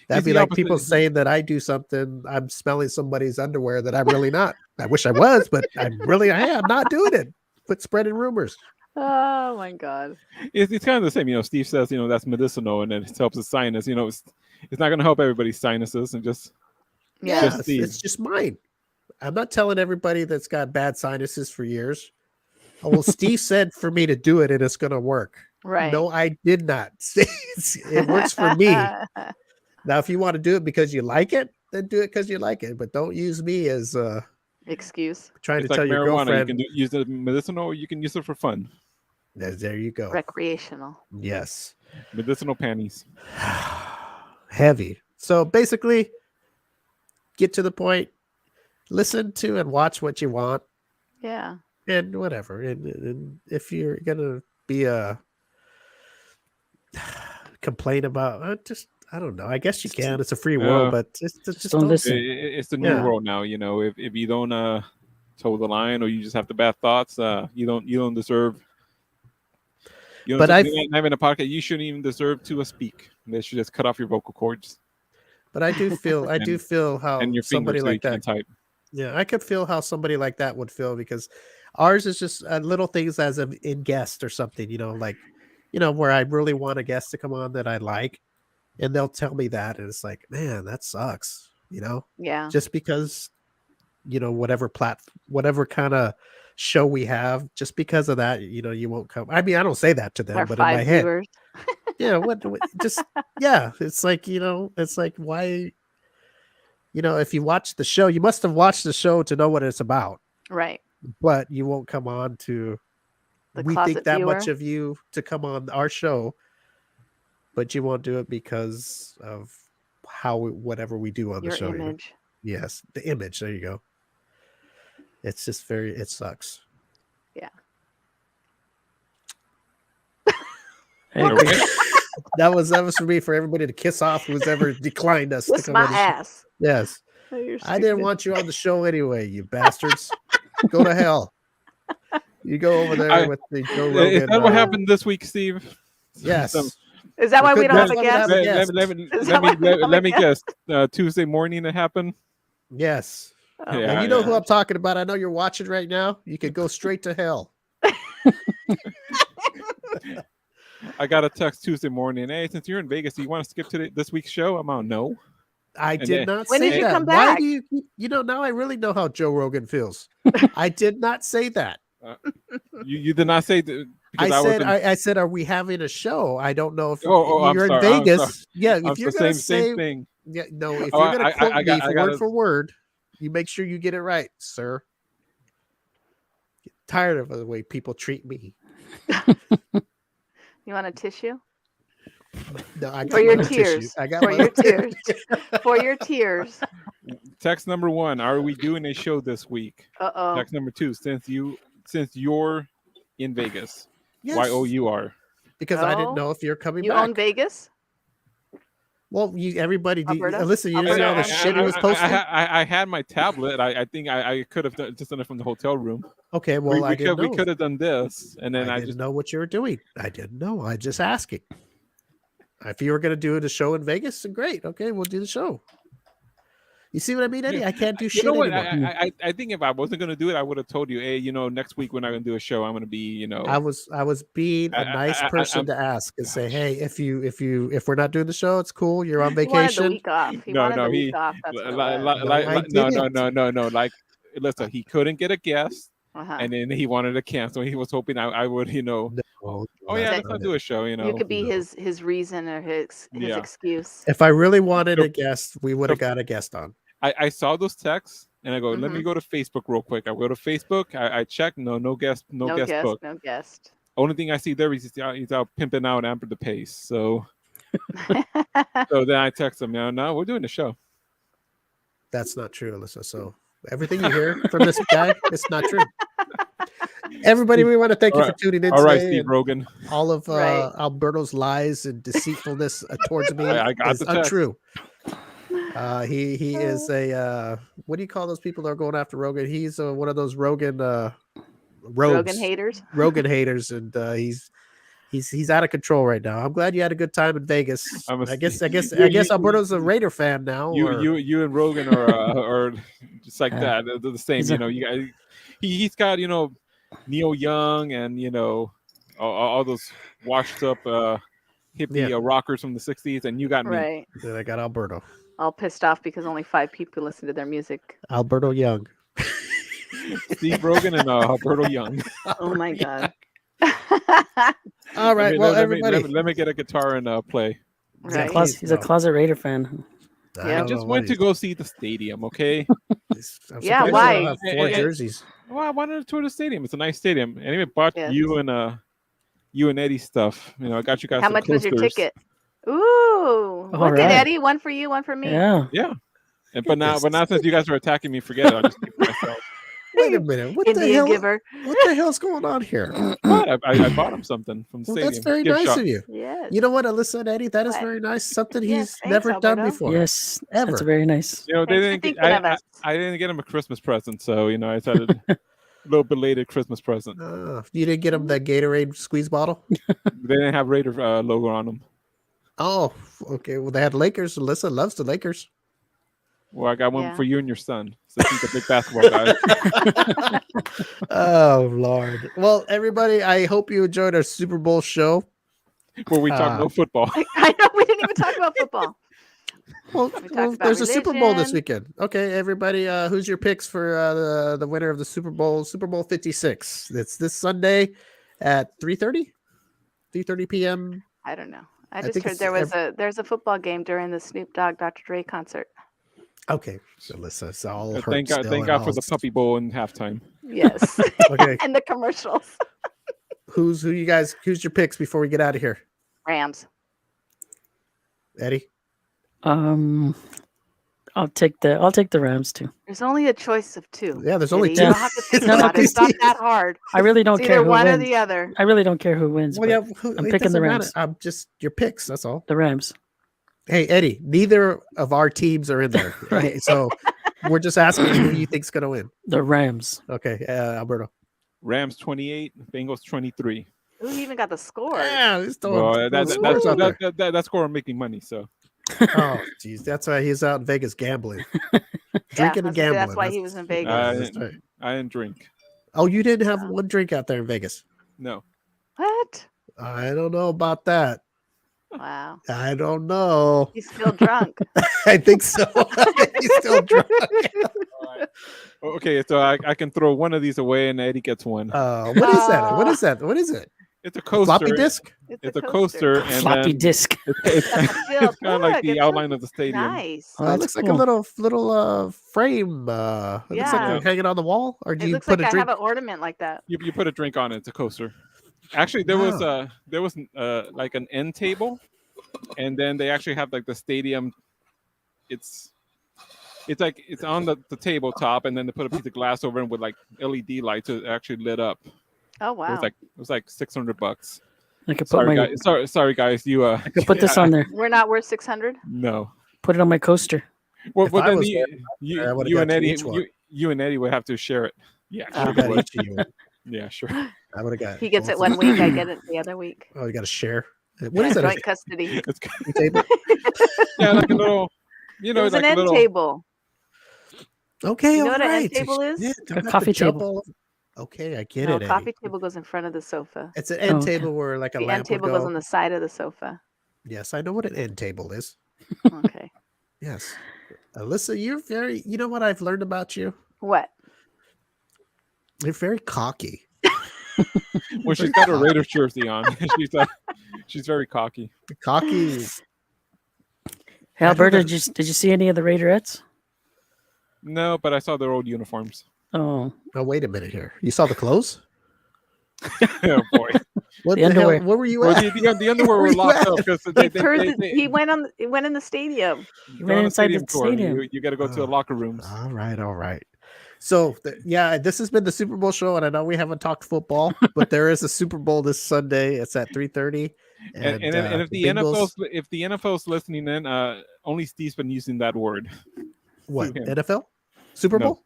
That'd be like people saying that I do something, I'm smelling somebody's underwear that I'm really not. I wish I was, but I am not doing it. But spreading rumors. Oh my God. It's kind of the same. Steve says, that's medicinal and it helps the sinus. It's not going to help everybody's sinuses and just. Yeah, it's just mine. I'm not telling everybody that's got bad sinuses for years. Oh, well, Steve said for me to do it and it's going to work. Right. No, I did not. It works for me. Now, if you want to do it because you like it, then do it because you like it. But don't use me as excuse. Trying it's to tell like your marijuana. girlfriend. You can use it medicinal or you can use it for fun. There you go. Recreational. Yes. Medicinal panties. Heavy. So basically, get to the point. Listen to and watch what you want. Yeah. And whatever. And if you're gonna be complain about just I don't know. I guess you can. It's a free world, but just don't listen. It's the new world now. If you don't toe the line or you just have the bad thoughts, you don't deserve. But having a podcast, you shouldn't even deserve to speak. They should just cut off your vocal cords. But I do feel how and your somebody like that. Type. Yeah, I could feel how somebody like that would feel because ours is just little things as in guest or something. Where I really want a guest to come on that I like. And they'll tell me that, and it's like, man, that sucks, Yeah. Just because, whatever kind of show we have, just because of that, you won't come. I mean, I don't say that to them, Our but in my 5 head, viewers. yeah, just yeah, it's like it's like why, if you watch the show, you must have watched the show to know what it's about, Right. but you won't come on to. The we closet think that viewer. much of you to come on our show. But you won't do it because of whatever we do on Your the show. image. Yes, the image. There you go. It's just it sucks. Yeah. Okay. that was for me, for everybody to kiss off who's ever declined us. Kiss to come my on the show. ass. Yes. Oh, you're I didn't stupid. want you on the show anyway, you bastards. Go to hell. You go over there with the Joe Rogan. Is that what happened this week, Steve? Yes. Is that why we don't have a Let- guest? let- Yes. Let me guess. Tuesday morning it happened. Yes. Oh, Yeah, Now, my you know who gosh. I'm talking about. I know you're watching right now. You could go straight to hell. I got a text Tuesday morning. Hey, since you're in Vegas, do you want to skip to this week's show? I'm on no. I did not When say did you that. come Why back? do you now I really know how Joe Rogan feels. I did not say that. You did not say that because I said, are we having a show? I don't know if I'm you're in sorry, I'm Vegas. Yeah, I'm if you're the gonna same say thing. yeah, no, if Oh, you're gonna quote me I gotta- word for word, you make sure you get it right, sir. Get tired of the way people treat me. You want a tissue? No, I got For your my own tissue. tears. I got For my your own tears. For your tears. Text number 1: are we doing a show this week? Uh-oh. Text number 2: since you're in Vegas, Yes. YOUR. Because I Oh, didn't know if you're coming You back. own Vegas? Well, everybody, Alberta? listen, you didn't see all the shit he was posting? I had my tablet. I think I could have just done it from the hotel room. Okay, well, I didn't know. We could have done this, and then I didn't know what you were doing. I didn't know. I just asking. If you were going to do the show in Vegas, great. Okay, we'll do the show. You see what I mean, Eddie? I can't do shit You know what? anymore. I think if I wasn't going to do it, I would have told you, hey, next week when I'm going to do a show, I'm going to be, I was being a nice person to ask and say, hey, if we're not doing the show, it's cool. You're on vacation. He wanted the week off. He wanted the week off. That's no. Like, listen, he couldn't get a guest, and then he wanted to cancel. He was hoping I would, No, let's not do a show. You could be his reason or his excuse. If I really wanted a guest, we would have got a guest on. I saw those texts and I go, let me go to Facebook real quick. I go to Facebook. I check. No guest. No guest book. No guest. Only thing I see there is he's out pimping out Amber the Pace. So, so then I text him. No, we're doing the show. That's not true, Alyssa. So everything you hear from this guy, it's not true. Everybody, we want to thank you for tuning in. All right, Steve Rogan. All of Alberto's lies and deceitfulness towards me is untrue. He is a what do you call those people that are going after Rogan? He's one of those Rogan haters. Rogan haters, and he's out of control right now. I'm glad you had a good time in Vegas. I guess Alberto's a Raider fan now. You and Rogan are just like that. They're the same. You guys. He's got Neil Young and all those washed up hippie rockers from the 60s, and you got me. Right. Then I got Alberto. All pissed off because only 5 people listen to their music. Alberto Young. Steve Rogan and Alberto Young. Oh my God. All right. Everybody. Let me get a guitar and play. Right. He's a closet Raider fan. I just went to go see the stadium, okay? Yeah, why? Have 4 jerseys. Well, I wanted to tour the stadium. It's a nice stadium. Anyway, bought you and Eddie stuff. I got you guys. How much was your ticket? Ooh, look at Eddie. One for you, one for me. Yeah. But now since you guys are attacking me, forget it. I'll just keep it myself. Wait a minute. What the hell? What the hell's going on here? What? I bought him something from the stadium. That's very nice of you. Yes. You know what, Alyssa and Eddie? That is very nice. Something he's never done before. Yes, ever. That's very nice. They didn't. I didn't get him a Christmas present, so I started a little belated Christmas present. You didn't get him that Gatorade squeeze bottle? They didn't have Raider logo on them. Oh, okay. Well, they had Lakers. Alyssa loves the Lakers. Well, I got one for you and your son, since he's a big basketball guy. Oh, Lord. Well, everybody, I hope you enjoyed our Super Bowl show. Where we talk no football. I know, we didn't even talk about football. Well, there's a Super Bowl this weekend. Okay, everybody, who's your picks for the winner of the Super Bowl 56? It's this Sunday at 3:30 p.m. I don't know. I just heard there's a football game during the Snoop Dogg Dr. Dre concert. Okay, so Alyssa, it's all thank God for the Puppy Bowl in halftime. Yes. Okay. And the commercials. Who's your picks before we get out of here? Rams. Eddie? I'll take the Rams too. There's only a choice of 2. Yeah, there's only 2. You don't have to think about it. It's not that hard. I really don't care who one wins. or the other. I really don't care who wins. Well, I'm picking the Rams. I'm just your picks. That's all. The Rams. Hey, Eddie, neither of our teams are in there. Right. So we're just asking who you think's going to win. The Rams. Okay, Alberto. Rams 28, Bengals 23. Who even got the score? Yeah, that score I'm making money, so. Oh, geez. That's why he's out in Vegas gambling. Drinking and gambling. That's why he was in Vegas. I didn't drink. Oh, you didn't have one drink out there in Vegas? No. What? I don't know about that. Wow. I don't know. He's still drunk. I think so. He's still drunk. Right. Okay, so I can throw one of these away and Eddie gets one. What is that? What is that? What is it? It's a coaster. Floppy disk? It's a coaster. And floppy disk. It's kind of like the outline of the stadium. Nice. Oh, it looks like a little frame. It looks like they're hanging on the wall. Or do it you looks put like a drink? I have an ornament like that. You put a drink on it. It's a coaster. Actually, there was like an end table, and then they actually have like the stadium. It's like it's on the tabletop, and then they put a piece of glass over it with like LED lights. So it actually lit up. Oh wow! It was like $600. I could put Sorry, guys. You I could put this on there. We're not worth 600. No. Put it on my coaster. Well, If but I then was there, I would've you got and you Eddie, each one. you and Eddie would have to share it. Yeah, I sure. would have you got would. each of you. Yeah, sure. I would have got. He gets it both of one you. week. I get it the other week. Oh, you got to share. What is that? Joint custody. It's A table? yeah, like a little, you know, It was like an a end little. table. Okay, You know all what an end right. table is? Yeah, A don't have to coffee jump table. all over- Okay, I get No, it. Eddie. coffee table goes in front of the sofa. It's an end Oh, okay. table where like a The end lamp would table goes go. on the side of the sofa. Yes, I know what an end table is. Okay. Yes, Alyssa, you're very. You know what I've learned about you? What? You're very cocky. Well, she's got a Raiders jersey on. she's very cocky. Cocky. Hey, I don't Alberta, know. did you see any of the Raiderettes? No, but I saw their old uniforms. Oh, Oh, wait a minute here. You saw the clothes? Oh boy. What The the, underwear. hell? Where were you Well, at? the underwear Where were you locked at? up because He went in the stadium. he went inside the stadium. You got to go to the Oh. locker rooms. All right. So, yeah, this has been the Super Bowl show, and I know we haven't talked football, but there is a Super Bowl this Sunday. It's at 3:30. And if the NFL's listening in, only Steve's been using that word. what him. NFL Super No. Bowl?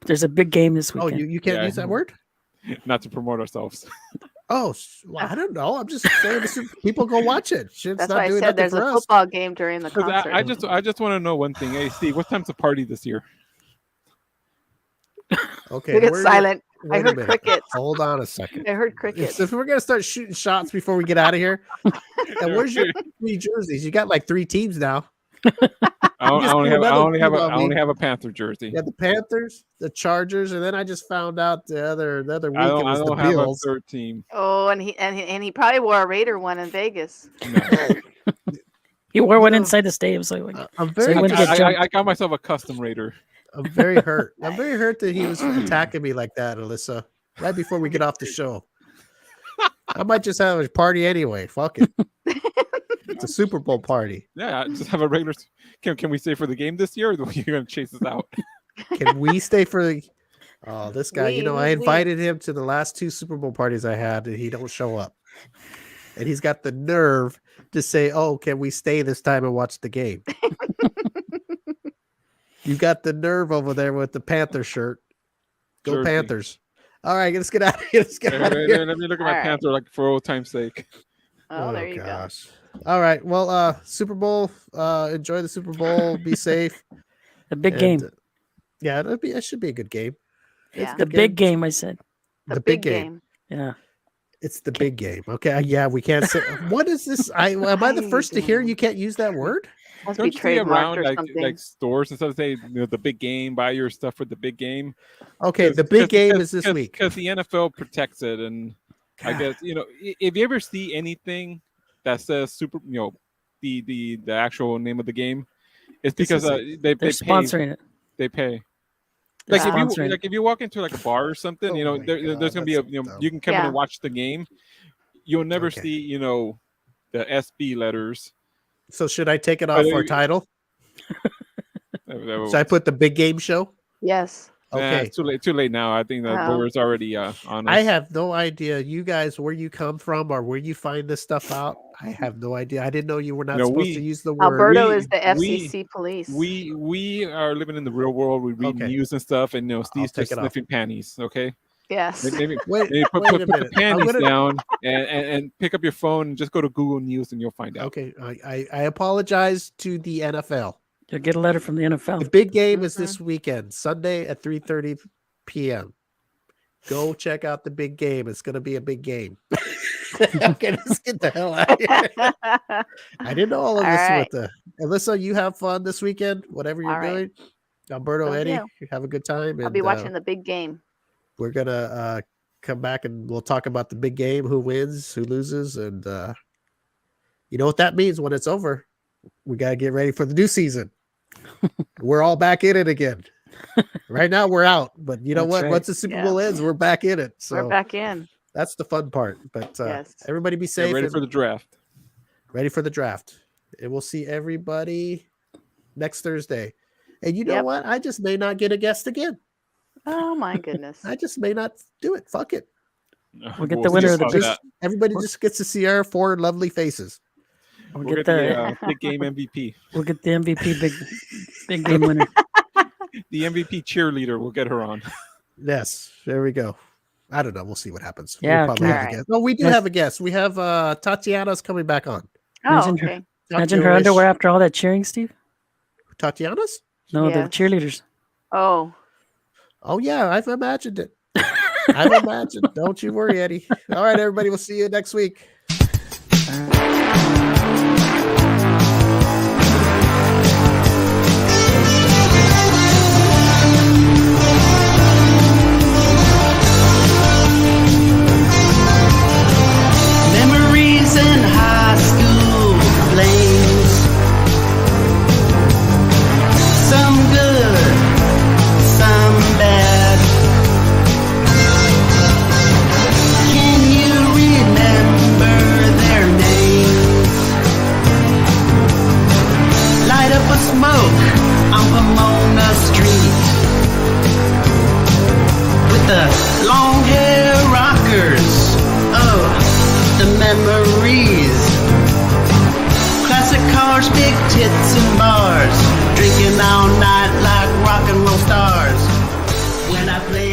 There's a big game this Oh, weekend. you can't Yeah. use that word? Not to promote ourselves. Oh, well, I don't know. I'm just saying people go watch it. Shit's That's not why I doing said nothing there's for a us. football game during the 'Cause concert. I just want to know one thing. Hey, Steve, what time's the party this year? Okay, Look, it's where- silent. I wait a heard minute. crickets. Hold on a second. I heard crickets. If we're gonna start shooting shots before we get out of here, and where's your 3 jerseys? You got like 3 teams now. I just only threw have another team on I me. only have a Panther jersey. You got the Panthers, the Chargers, and then I just found out the other week I it don't was the have a Bills. third team. Oh, and he probably wore a Raider one in Vegas. No. He wore one No. inside the stadium, so like, I'm So very, you wouldn't get jumped. I got myself a custom Raider. I'm very hurt. I'm very hurt that he was attacking me like that, Alyssa. Right before we get off the show, I might just have a party anyway. Fuck it. It's a Super Bowl party. Yeah, I just have a regular. Can we stay for the game this year, or are you going to chase us out? Can we stay for the? Oh, this guy. You know, I we- invited him to the last 2 Super Bowl parties I had, and he don't show up. And he's got the nerve to say, "Oh, can we stay this time and watch the game?" You got the nerve over there with the Panther shirt. Go Jersey. Panthers! All right, let's get out of here. Let's get out of here. Let me look at my All right. Panther like for old time's sake. Oh, there you go. All right. Well, Super Bowl. Enjoy the Super Bowl. Be safe. the big And, game. yeah, it should be a good game. Yeah. The big game, I said. The big game. Yeah. It's the big game. Okay. Yeah, we can't say. What is this? Am I the first to hear you can't use that word? Must Don't be you see trademarked around or like something. stores and stuff say the big game, buy your stuff for the big game? Okay, the big game is this week. Because the NFL protects it, and I God. guess if you ever see anything that says super, the actual name of the game, it's This because is they They're pay. sponsoring it. They pay. They're Like sponsoring if you walk into like a bar or something, Oh my there's God, gonna be a that's so dumb. you can come in Yeah. and watch the game. You'll never Okay. see the SB letters. So should I take it off our title? Should I put the big game show? Yes. Okay. it's too late now. I think the Oh. board's already on us. I have no idea, you guys, where you come from or where you find this stuff out. I have no idea. I didn't know you were not supposed to use the word. Alberto we- is the we- FCC police. We are living in the real world. We read Okay. news and stuff, and Steve's take just it off. sniffing panties. Okay, yes. maybe Wait, maybe put wait a the minute. I'm panties gonna- down and pick up your phone and just go to Google News and you'll find out. Okay, I apologize to the NFL. You'll get a letter from the The NFL. big game is Mm-hmm. this weekend, Sunday at 3:30 p.m. Go check out the big game. It's going to be a big game. Okay, let's get the hell out of here. I didn't know all of All this right. with the Alyssa. You have fun this weekend, whatever you're All right. doing. Alberto, Will Eddie, do. you have a good time. I'll And be watching the big game. we're gonna come back and we'll talk about the big game, who wins, who loses, and you know what that means when it's over. We gotta get ready for the new season. We're all back in it again. Right now we're out, but you know That's what? right. Once the Super Yeah. Bowl ends, we're back in it. We're So back in. that's the fun part. But Yes. everybody be Get safe. ready and for the draft. ready for the draft. And we'll see everybody next Thursday. And you know Yep. what? I just may not get a guest again. Oh my goodness. I just may not do it. Fuck it. We'll get We'll the see winner of the about big. that. Everybody just gets to see our 4 lovely faces. We'll We'll get get the. the big game MVP. We'll get the MVP big game winner. The MVP cheerleader. We'll get her on. Yes, there we go. I don't know. We'll see what happens. Yeah, We'll probably okay. have a Alright. guest. No, we do Yes. have a guest. We have Tatiana's coming back on. Oh, Imagine her- okay. Imagine her Tatiana-ish. underwear after all that cheering, Steve. Tatiana's? No, the Yes. cheerleaders. Oh, Oh yeah, I've imagined it. I've imagined. Don't you worry, Eddie. All right, everybody. We'll see you next week. Memories in high school flames. Some good, some bad. Can you remember their names? Light up a smoke on Pomona Street with the long hair rockers. Oh, the memories. Classic cars, big tits and bars. Drinking all night like rock and roll stars. When I play